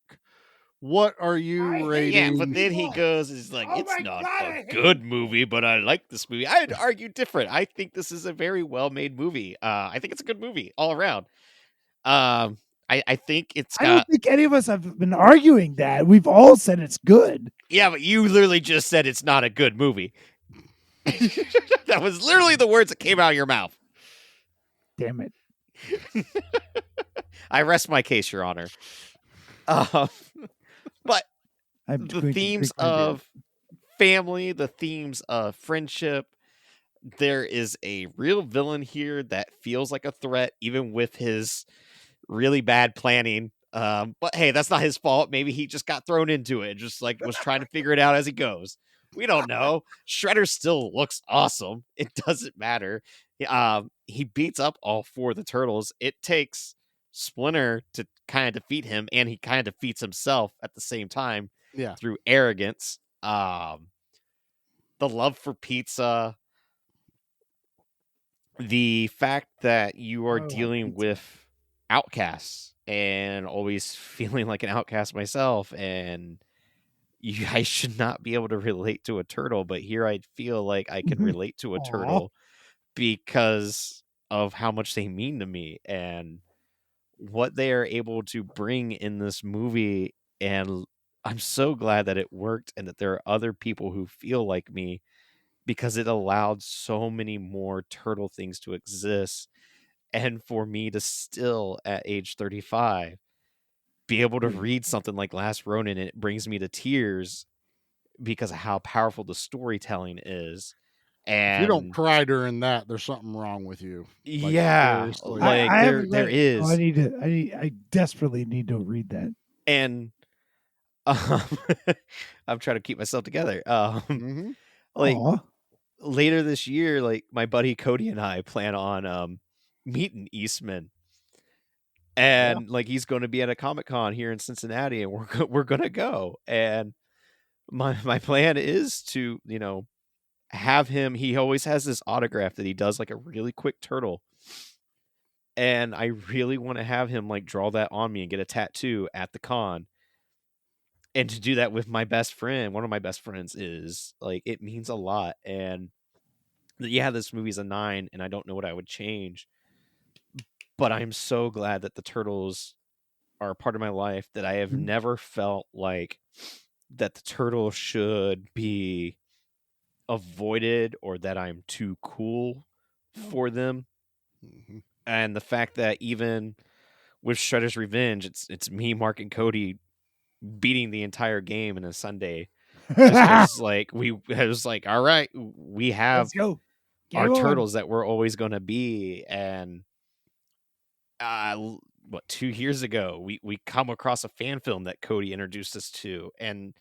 What are you Yeah, rating? but then he goes, "It's like Oh it's my not God, I a hate good movie, but I like this movie." I'd argue different. I think this is a very well-made movie. I think it's a good movie all around. I think it's I don't got. think any of us have been arguing that. We've all said it's good. Yeah, but you literally just said it's not a good movie. That was literally the words that came out of your mouth. Damn it. I rest my case, Your Honor. But I'm the going to themes drink my beer. of family, the themes of friendship, there is a real villain here that feels like a threat, even with his really bad planning. But hey, that's not his fault. Maybe he just got thrown into it, just like was trying to figure it out as he goes. We don't know. Shredder still looks awesome. It doesn't matter. He beats up all 4 of the turtles. It takes Splinter to kind of defeat him, and he kind of defeats himself at the same time Yeah. through arrogance. The love for pizza, the fact that you are I love dealing pizza. with outcasts and always feeling like an outcast myself, and I should not be able to relate to a turtle, but here I feel like I can relate to a Aw. turtle because of how much they mean to me and what they are able to bring in this movie. And I'm so glad that it worked and that there are other people who feel like me, because it allowed so many more turtle things to exist. And for me to still, at age 35, be able to read something like Last Ronin, and it brings me to tears because of how powerful the storytelling is. If you don't And cry during that, there's something wrong with you. Like, yeah, seriously. like I there haven't read there it, so is. I desperately need to read that. And um, I'm trying to keep myself together. Mhm. Like Aw. later this year, like my buddy Cody and I plan on meeting Eastman, and like he's going to be at a Comic-Con here in Cincinnati, and we're going to go. And my plan is to, have him. He always has this autograph that he does like a really quick turtle, and I really want to have him like draw that on me and get a tattoo at the con. And to do that with my best friend, one of my best friends, is like, it means a lot. And yeah, this movie's a 9, and I don't know what I would change. But I'm so glad that the Turtles are a part of my life, that I have never felt like that the Turtles should be avoided or that I'm too cool for them. And the fact that even with Shredder's Revenge, it's me, Mark, and Cody beating the entire game in a Sunday. Just because like I was like, all right, we have Let's go. our Game on. Turtles that we're always going to be. And 2 years ago we come across a fan film that Cody introduced us to, and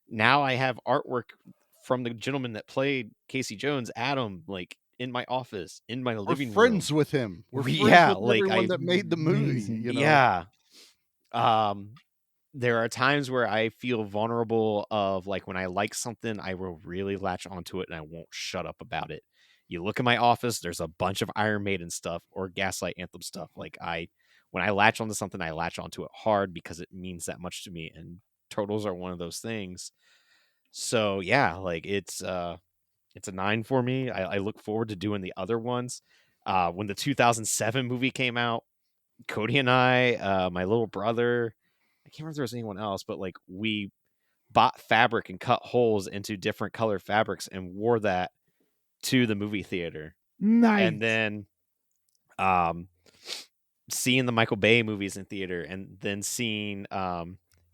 now I have artwork from the gentleman that played Casey Jones, Adam, like in my office, in my We're living room. friends with him. We're friends yeah, with like everyone that made the movie. You know? Yeah. There are times where I feel vulnerable of like when I like something, I will really latch onto it and I won't shut up about it. You look in my office, there's a bunch of Iron Maiden stuff or Gaslight Anthem stuff. Like when I latch onto something, I latch onto it hard because it means that much to me. And Turtles are one of those things. So yeah, like it's a 9 for me. I look forward to doing the other ones. When the 2007 movie came out, Cody and I, my little brother, I can't remember if there was anyone else, but like we bought fabric and cut holes into different color fabrics and wore that to the movie theater. Nice. And then seeing the Michael Bay movies in theater, and then seeing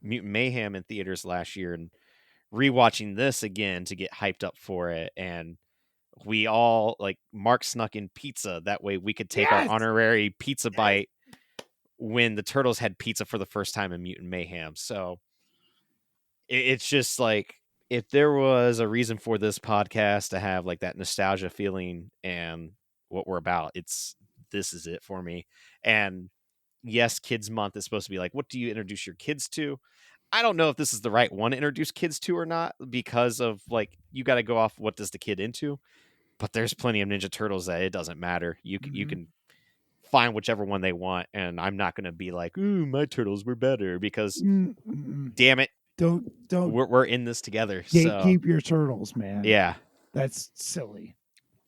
Mutant Mayhem in theaters last year, and rewatching this again to get hyped up for it. And we all like Mark snuck in pizza, that way we could take our honorary pizza bite when the Turtles had pizza for the first time in Mutant Mayhem. So it's just like, if there was a reason for this podcast to have like that nostalgia feeling and what we're about, this is it for me. And yes, Kids Month is supposed to be like, what do you introduce your kids to? I don't know if this is the right one to introduce kids to or not, because of like, you got to go off what does the kid into. But there's plenty of Ninja Turtles that it doesn't matter. You can find whichever one they want, and I'm not going to be like, ooh, my Turtles were better, because damn it, don't we're in this together. Gatekeep your Turtles, man. Yeah, that's silly.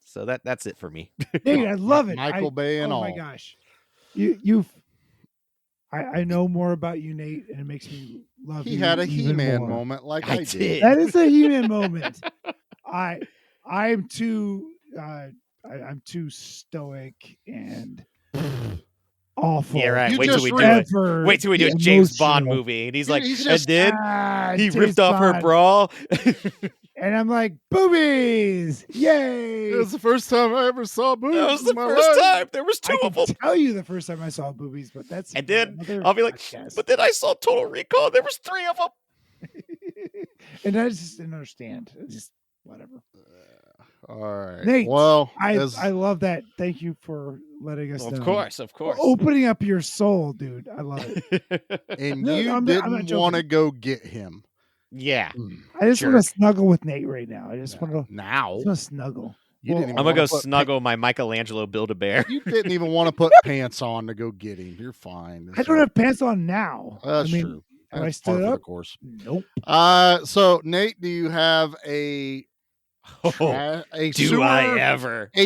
So that's it for me. Hey, I love it. Michael Bay and all. Oh my gosh, I know more about you, Nate, and it makes me love you. He had a even He-Man more. moment, like I did. That is a He-Man moment. I'm too I'm too stoic and awful. Yeah, right. Wait till we do a James Bond movie, and he's like, and then he ripped off her bra, and I'm like, boobies! Yay! It was the first time I ever saw boobies. That was the first time. There was two of them. I tell you the first time I saw boobies, but that's and then I'll be like, but then I saw Total Recall. There was 3 of them, and I just didn't understand. It's just whatever. All right. Nate, well, I love that. Thank you for letting us know. Of course. Opening up your soul, dude. I love it. And you didn't want to go get him. Yeah. I just want to snuggle with Nate right now. I just want to now. I just snuggle. I'm gonna go snuggle my Michelangelo Build-A-Bear. You didn't even want to put pants on to go get him. You're fine. I don't have pants on now. That's true. Have I stood up? Of course. Nope. So Nate, do you have a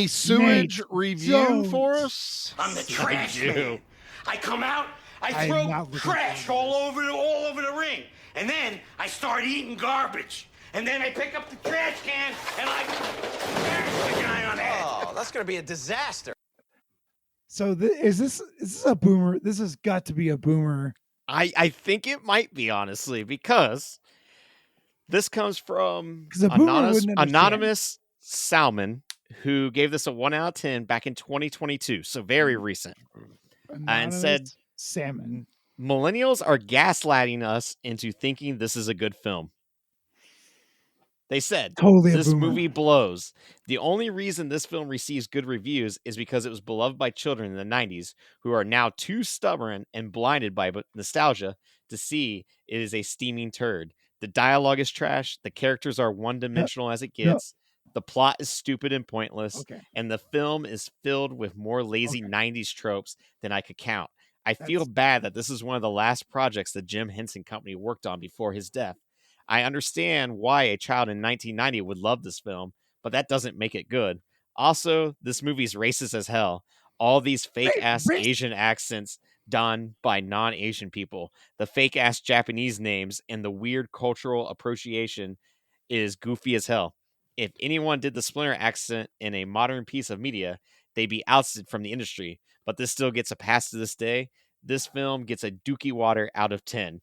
sewage review for us? I'm the trash man. I come out, I throw trash all over the ring, and then I start eating garbage. And then I pick up the trash can and I smash the guy on the head. Oh, that's gonna be a disaster. So is this a boomer? This has got to be a boomer. I think it might be, honestly, because this comes from anonymous Salmon, who gave this a 1 out of 10 back in 2022, so very recent, and said, "Salmon, millennials are gaslighting us into thinking this is a good film." They said, this movie blows. The only reason this film receives good reviews is because it was beloved by children in the 90s who are now too stubborn and blinded by nostalgia to see it is a steaming turd. The dialogue is trash. The characters are one-dimensional as it gets. The plot is stupid and pointless. And the film is filled with more lazy 90s tropes than I could count. I feel bad that this is one of the last projects the Jim Henson Company worked on before his death. I understand why a child in 1990 would love this film, but that doesn't make it good. Also, this movie's racist as hell. All these fake ass Asian accents done by non-Asian people, the fake ass Japanese names, and the weird cultural appropriation is goofy as hell. If anyone did the Splinter accent in a modern piece of media, they'd be ousted from the industry. But this still gets a pass to this day. This film gets a Dookie Water out of 10.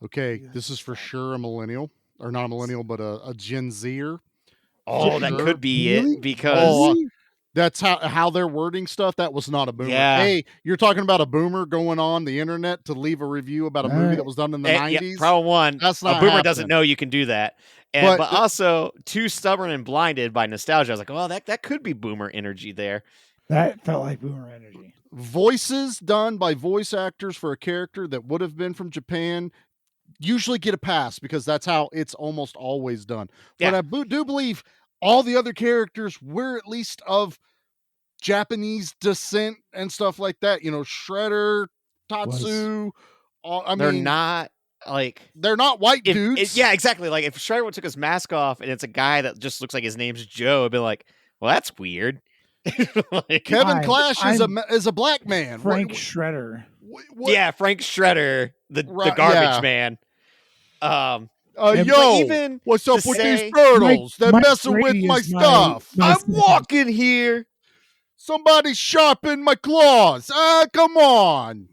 Okay, this is for sure a millennial, or not a millennial, but a Gen Zer. Oh, that could be it because that's how they're wording stuff. That was not a boomer. Yeah. Hey, you're talking about a boomer going on the internet to leave a review about a movie that was done in the 90s? Yeah, problem one, That's a not boomer doesn't happening. know you can do that. And, but also, too stubborn and blinded by nostalgia. I was like, well, that could be boomer energy there. That felt like boomer energy. Voices done by voice actors for a character that would have been from Japan usually get a pass because that's how it's almost always done. Yeah. But I do believe all the other characters were at least of Japanese descent and stuff like that. You know, Shredder, Tatsu. They're not like they're not white dudes. Yeah, exactly. Like if Shredder took his mask off and it's a guy that just looks like his name's Joe, I'd be like, well, that's weird. Like, Kevin Clash is a black man. Frank Shredder. Yeah, Frank Shredder, the garbage man. Yo, what's up with these turtles? They're messing with my stuff. I'm walking here. Somebody sharpen my claws. Come on.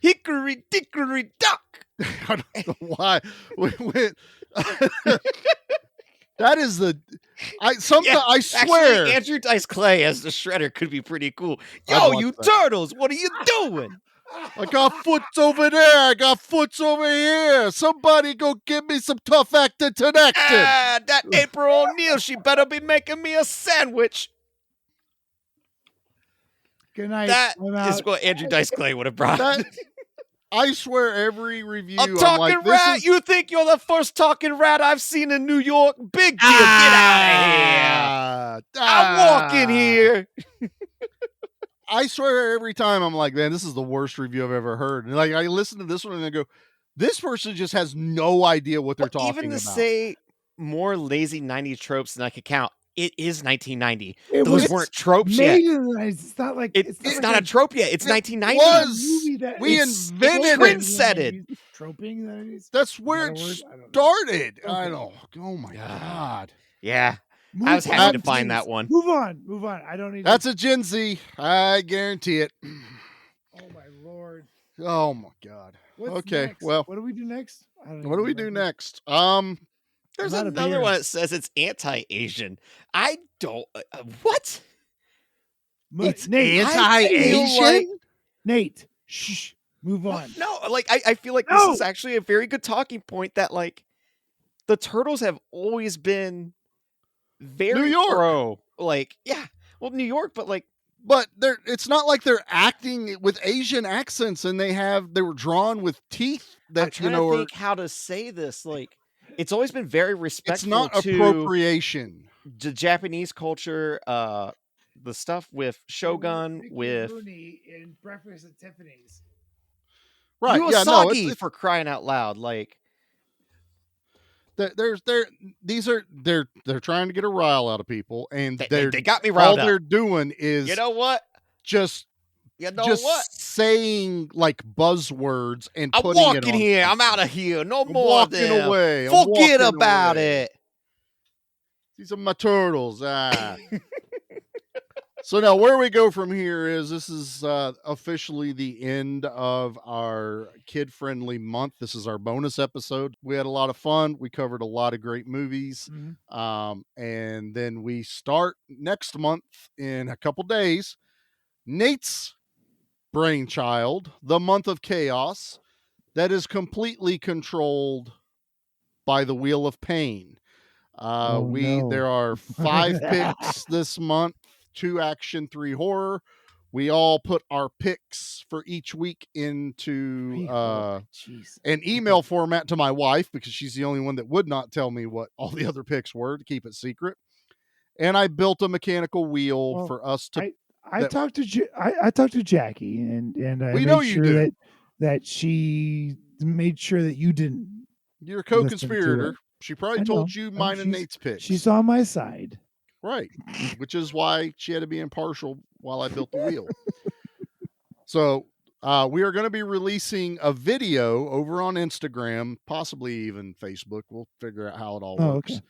Hickory dickory dock. I don't know why we went. That is the. I swear. Actually, Andrew Dice Clay as the Shredder could be pretty cool. Yo, you turtles, what are you doing? I got foots over there. I got foots over here. Somebody go give me some tough acting connected. That April O'Neil, she better be making me a sandwich. Good night. That is what Andrew Dice Clay would have brought. I swear every review. A talking rat? You think you're the first talking rat I've seen in New York? Big deal. Get out of here. I'm walking here. I swear every time I'm like, man, this is the worst review I've ever heard. And like I listen to this one and I go, this person just has no idea what they're talking about. Even to say more lazy 90s tropes than I could count. It is 1990. Those weren't tropes yet. It's not like it's not a trope yet. It's 1990. We invented trendsetted. Troping. That's where it started. I know. Oh my god. Yeah. I was happy to find that one. Move on. I don't need. That's a Gen Z. I guarantee it. Oh my lord. Oh my god. Okay. Next? Well, what do we do next? What do we do next? There's another one that says it's anti-Asian. I don't. What? It's anti-Asian? Nate, shh. Move on. No, like I feel like this is actually a very good talking point that like the Turtles have always been very New York. pro. Like, yeah. Well, New York, but like it's not like they're acting with Asian accents and they were drawn with teeth that I'm trying to think how to say this. Like, it's always been very respectful. It's not to appropriation. The Japanese culture, the stuff with Shogun, with in Breakfast at Tiffany's. Right? Usagi, it's for crying out loud. Like, they're trying to get a rile out of people, and they got me riled all up. they're doing is you know what? Just saying like buzzwords and I'm putting walking it on here. something. I'm out of here. No I'm more walking of them. away. I'm Forget walking about away. it. These are my turtles. So now where we go from here is this is officially the end of our kid-friendly month. This is our bonus episode. We had a lot of fun. We covered a lot of great movies. And then we start next month in a couple days. Nate's brainchild, The Month of Chaos, that is completely controlled by the Wheel of Pain. There are 5 picks this month, 2 action, 3 horror. We all put our picks for each week into an email format to my wife because she's the only one that would not tell me what all the other picks were to keep it secret. And I built a mechanical wheel for us to. I talked to Jackie and I we know made you sure do. that she made sure that you didn't. You're a co-conspirator. She probably told you mine and Nate's picks. She's on my side. Right. Which is why she had to be impartial while I built the wheel. So we are going to be releasing a video over on Instagram, possibly even Facebook. We'll figure out how it all works. Okay.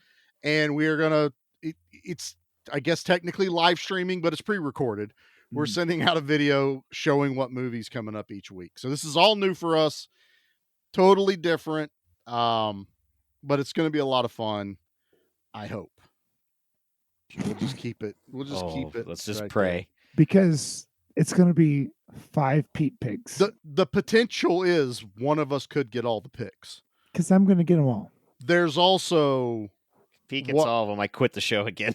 And we are going to, it's, I guess, technically live streaming, but it's pre-recorded. We're sending out a video showing what movie's coming up each week. So this is all new for us, totally different. But it's going to be a lot of fun. I hope. We'll just keep it. We'll just keep it. Let's just right pray. there. Because it's going to be 5 Pete picks. The potential is one of us could get all the picks. Because I'm going to get them all. There's also Pete gets all of them. I quit the show again.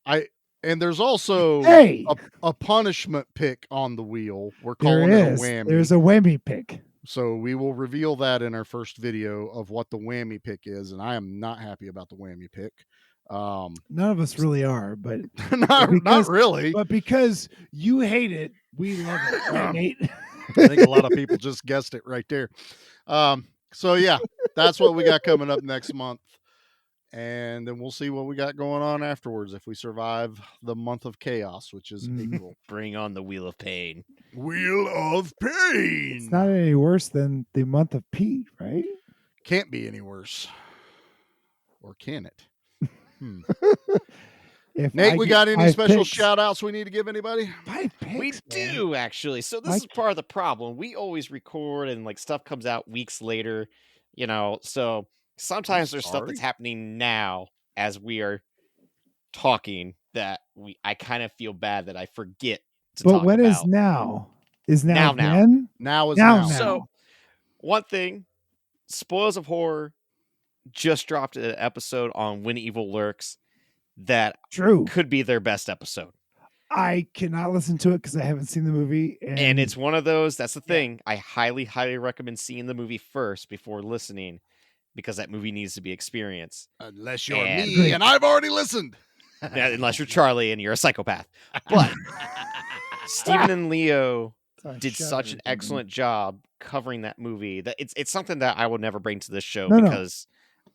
And there's also Hey! a punishment pick on the wheel. We're calling There it is. a whammy. There's a whammy pick. So we will reveal that in our first video of what the whammy pick is. And I am not happy about the whammy pick. None of us really are, but not really. But because you hate it, we love it. Right, Nate? I think a lot of people just guessed it right there. So yeah, that's what we got coming up next month. And then we'll see what we got going on afterwards if we survive the month of chaos, which is April. Bring on the Wheel of Pain. Wheel of Pain. It's not any worse than the month of Pete, right? Can't be any worse. Or can it? Nate, we got any special shout outs we need to give anybody? 5 picks. We do, actually. So this is part of the problem. We always record and like stuff comes out weeks later, so sometimes there's stuff that's happening now as we are talking that I kind of feel bad that I forget to talk about. But when is now? Is now then? Now is now. So one thing, Spoils of Horror just dropped an episode on When Evil Lurks that could be their best episode. I cannot listen to it because I haven't seen the movie. And it's one of those, that's the thing. I highly, highly recommend seeing the movie first before listening because that movie needs to be experienced. Unless you're me and I've already listened. Unless you're Charlie and you're a psychopath. But Stephen and Leo did such an excellent job covering that movie that it's something that I will never bring to this show because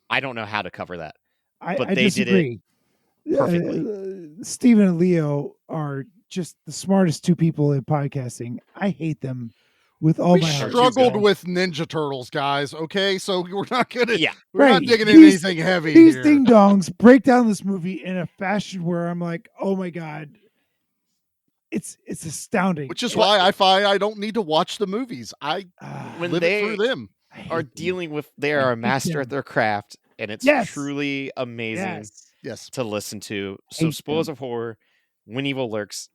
I don't know how to cover that. But they disagree. did it perfectly. Stephen and Leo are just the smartest 2 people in podcasting. I hate them with all my heart. We struggled with Ninja Turtles, guys. Okay, so we're not gonna. Yeah, we're not digging in anything heavy. These here. ding dongs break down this movie in a fashion where I'm like, oh my god, it's astounding. Which is why I find I don't need to watch the movies. I when live they it through them. Are dealing with, they are a master at their craft, and it's truly amazing to listen to. So, Spoils of Horror, When Evil Lurks,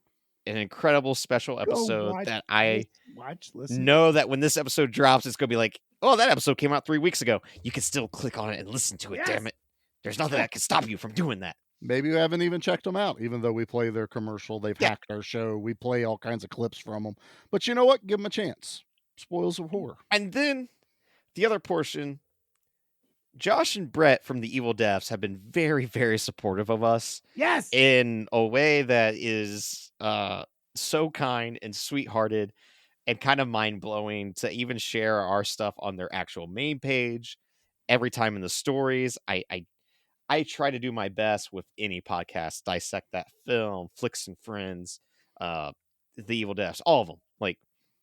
an incredible special episode that I know that when this episode drops, it's going to be like, oh, that episode came out 3 weeks ago. You can still click on it and listen to it, damn it. There's nothing that can stop you from doing that. Maybe you haven't even checked them out, even though we play their commercial. They've hacked our show. We play all kinds of clips from them. But you know what? Give them a chance. Spoils of Horror. And then the other portion, Josh and Brett from the Evil Deaths have been very, very supportive of us. Yes. In a way that is so kind and sweethearted and kind of mind-blowing to even share our stuff on their actual main page. Every time in the stories, I try to do my best with any podcast, Dissect That Film, Flicks and Friends, The Evil Deaths, all of them. Like,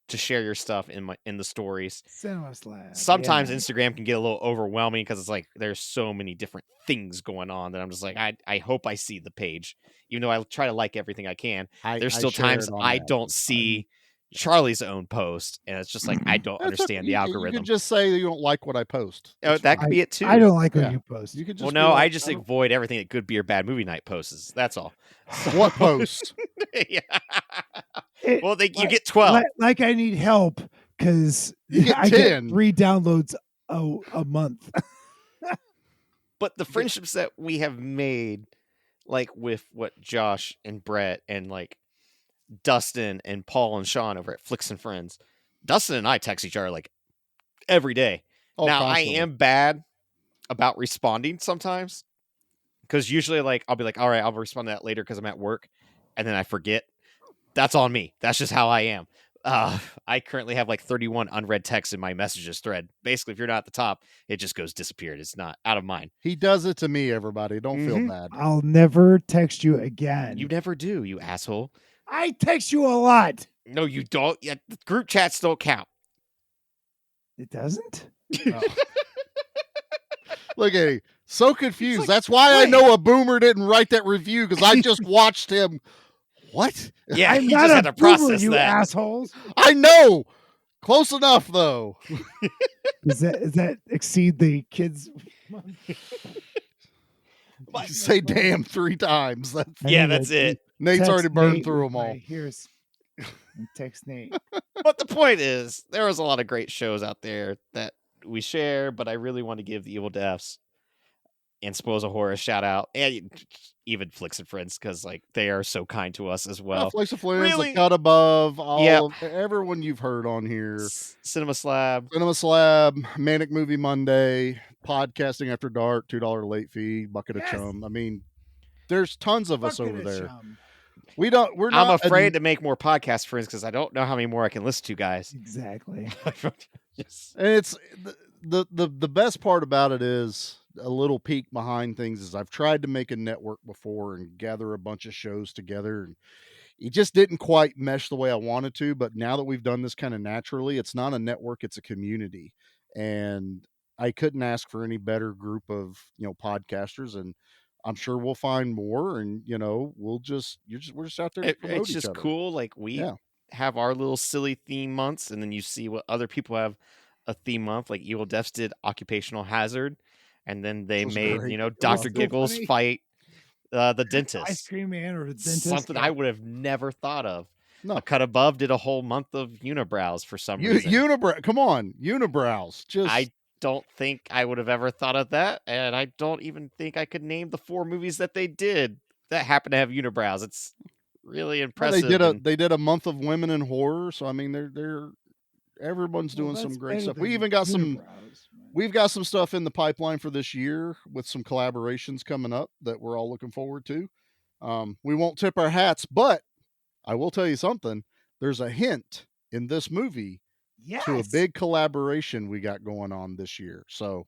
to share your stuff in the stories. Cinema Slab. Sometimes Instagram can get a little overwhelming because it's like there's so many different things going on that I'm just like, I hope I see the page. Even though I try to like everything I can. There's still times I don't see Charlie's own post, and it's just like I don't understand the algorithm. You can just say you don't like what I post. Oh, that could be it too. I don't like what you post. You could just well, no, I just avoid everything that Good Beer Bad Movie Night posts. That's all. What posts? Yeah. Well, you get 12. Like I need help because I 10. get 3 downloads a month. But the friendships that we have made, like with what Josh and Brett and like Dustin and Paul and Sean over at Flicks and Friends, Dustin and I text each other like every day. Now, constantly. I am bad about responding sometimes because usually like I'll be like, all right, I'll respond to that later because I'm at work, and then I forget. That's on me. That's just how I am. I currently have like 31 unread texts in my messages thread. Basically, if you're not at the top, it just goes disappeared. It's not out of mine. He does it to me, everybody. Don't feel bad. I'll never text you again. You never do, you asshole. I text you a lot. No, you don't. Yeah, group chats don't count. It doesn't? Oh. Look at him. So confused. That's why I know a boomer didn't write that review, because I just watched him. What? Yeah, I'm he not just a had to boomer, process you that. assholes. I know. Close enough, though. Does that exceed the kids? You say damn 3 times. That's it. Nate's already burned Nate through with them all. Here's text Nate. But the point is, there was a lot of great shows out there that we share, but I really want to give the Evil Deaths and Spoils of Horror a shout out, and even Flicks and Friends, because like they are so kind to us as well. Flicks and Friends, Really? The Cut Above, Yep. of everyone you've heard on here. Cinema Slab, Manic Movie Monday, Podcasting After Dark, $2 late fee, Bucket of Chum. I mean, there's tons of us over there. We're not. I'm afraid to make more podcast friends because I don't know how many more I can listen to, guys. Exactly. And it's the best part about it is a little peek behind things is I've tried to make a network before and gather a bunch of shows together, and it just didn't quite mesh the way I wanted to. But now that we've done this kind of naturally, it's not a network, it's a community. And I couldn't ask for any better group of, podcasters, and I'm sure we'll find more, and we're just out there to promote It's each just other. cool. Like we have our little silly theme months, and then you see what other people have a theme month. Like Evil Deaths did Occupational Hazard, and then they made Dr. Giggles fight the dentist. Ice cream man or the dentist. Something I would have never thought of. No. A Cut Above did a whole month of unibrows for some reason. Come on, unibrows. I don't think I would have ever thought of that, and I don't even think I could name the 4 movies that they did that happen to have unibrows. It's really impressive. Well, they did a month of women in horror, so I mean everyone's doing some great stuff. We even got we've got some stuff in the pipeline for this year with some collaborations coming up that we're all looking forward to. We won't tip our hats, but I will tell you something. There's a hint in this movie to a big collaboration we got going on this year. So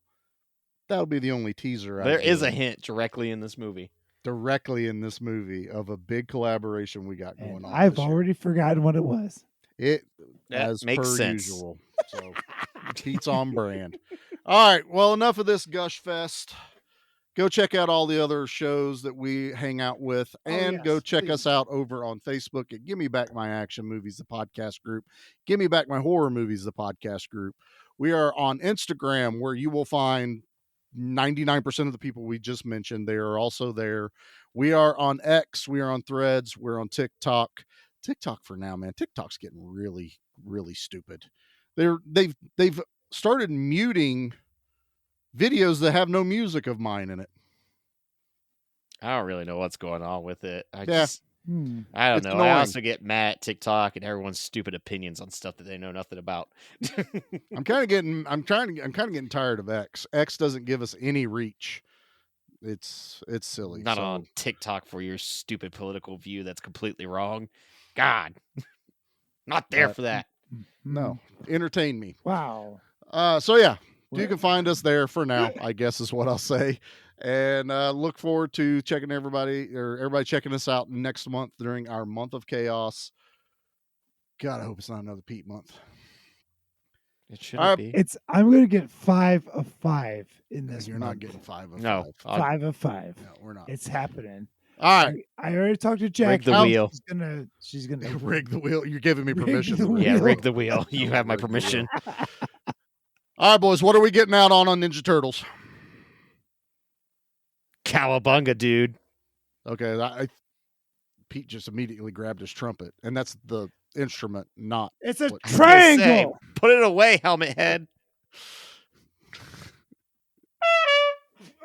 that'll be the only teaser. There is a hint directly in this movie. Of a big collaboration we got going on. I've already forgotten what it was. That as makes per sense. Usual. So Pete's on brand. All right. Well, enough of this gush fest. Go check out all the other shows that we hang out with, and go check us out over on Facebook at Give Me Back My Action Movies, the podcast group. Give Me Back My Horror Movies, the podcast group. We are on Instagram, where you will find 99% of the people we just mentioned. They are also there. We are on X. We are on Threads. We're on TikTok. TikTok for now, man. TikTok's getting really, really stupid. They've started muting videos that have no music of mine in it. I don't really know what's going on with it. I don't it's know. Annoying. I also get mad at TikTok and everyone's stupid opinions on stuff that they know nothing about. I'm kind of getting tired of X. X doesn't give us any reach. It's silly. Not on TikTok for your stupid political view that's completely wrong. God. Not there for that. No. Entertain me. Wow. So yeah. You can find us there for now, I guess is what I'll say. And look forward to everybody checking us out next month during our month of chaos. God, I hope it's not another Pete month. It shouldn't be. I'm going to get 5 of 5 in this. You're not getting 5 of 5. No. 5 of 5. No, we're not. It's happening. All right. I already talked to Jack. Rig the wheel. She's gonna rig the wheel. You're giving me permission. Rig the wheel. You have my permission. All right, boys. What are we getting out on Ninja Turtles? Cowabunga, dude. Okay, Pete just immediately grabbed his trumpet, and that's the instrument, not. It's a triangle. Put it away, helmet head.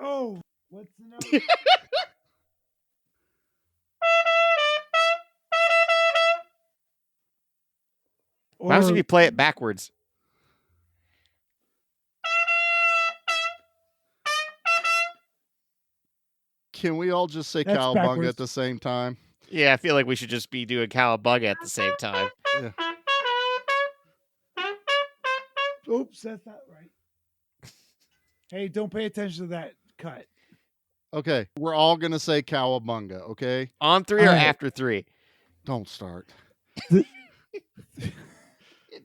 Oh, what's the note? What happens if you play it backwards? Can we all just say Cowabunga at the same time? Yeah, I feel like we should just be doing Cowabunga at the same time. Yeah. Oops, that's not right. Hey, don't pay attention to that cut. Okay, we're all gonna say Cowabunga. Okay, On 3 or after 3? don't start. It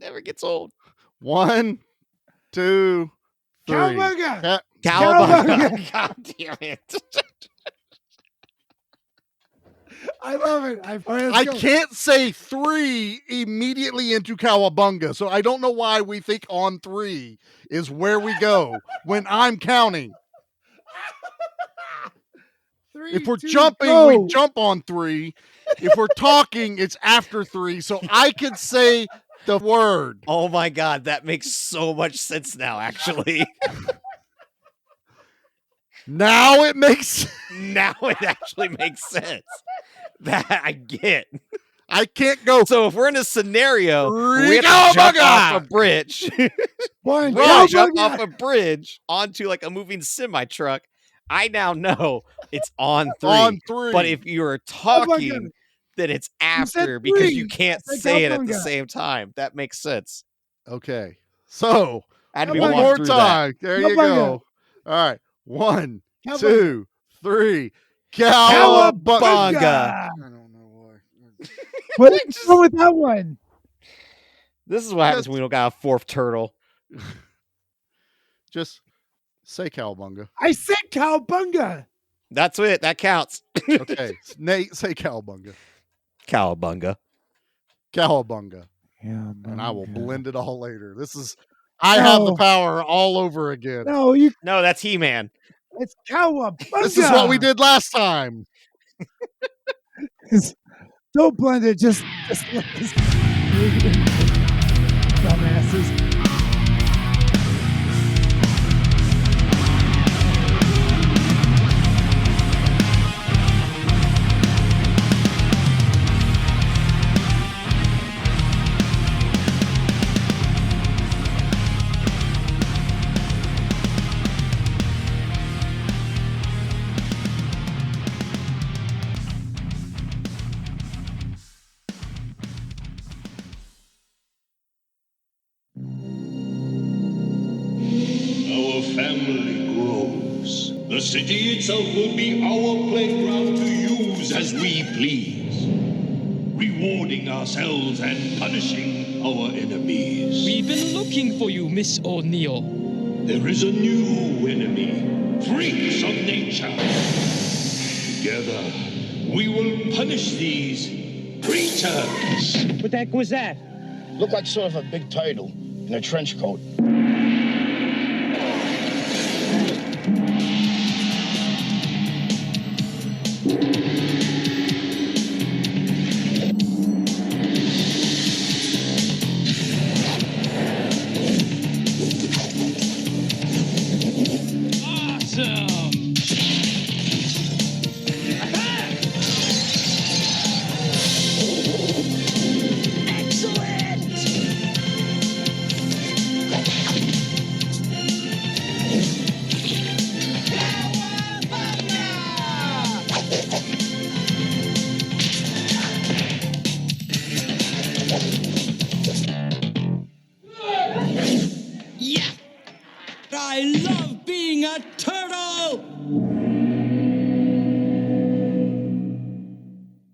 never gets old. 1, 2, 3. Cowabunga! Cowabunga! God damn it! I love it. All right, I let's go. can't say 3 immediately into Cowabunga, so I don't know why we think on 3 is where we go when I'm counting. 3, If we're 2, jumping, go. we jump on 3. If we're talking, it's after 3. So I could say the word. Oh my God, that makes so much sense now, actually. Now it makes Now it actually makes sense. That I get. I can't go. So if we're in a scenario where we have to Cowabunga! jump off a bridge, One, we have to jump Cowabunga! off a bridge onto like a moving semi truck. I now know it's on 3. On 3. But if you're talking, then it's after because 3. you can't I said say it at the Cowabunga. same time. That makes sense. Okay. So I had to be one walking more through time. There you Cowabunga. go. All right. 1, Cowabunga. 2, 3. Cowabunga. Cowabunga. I don't know why. What is wrong with that one? This is what happens when we don't got a 4th turtle. Just say Cowabunga. I said Cowabunga. That's it. That counts. Okay. Nate, say Cowabunga. Cowabunga. Cowabunga. Yeah, And I will blend it all later. I have the No. power all over again. No, No, that's He-Man. it's Cowabunga. This is what we did last time. Don't blend it. Just let this. Dumbasses. Our family grows. The city itself will be our playground to use as we please, rewarding ourselves and punishing our enemies. We've been looking for you, Miss O'Neill. There is a new enemy, freaks of nature. Together, we will punish these creatures. What the heck was that? Looked like sort of a big turtle in a trench coat. Awesome! Yeah! I love being a turtle!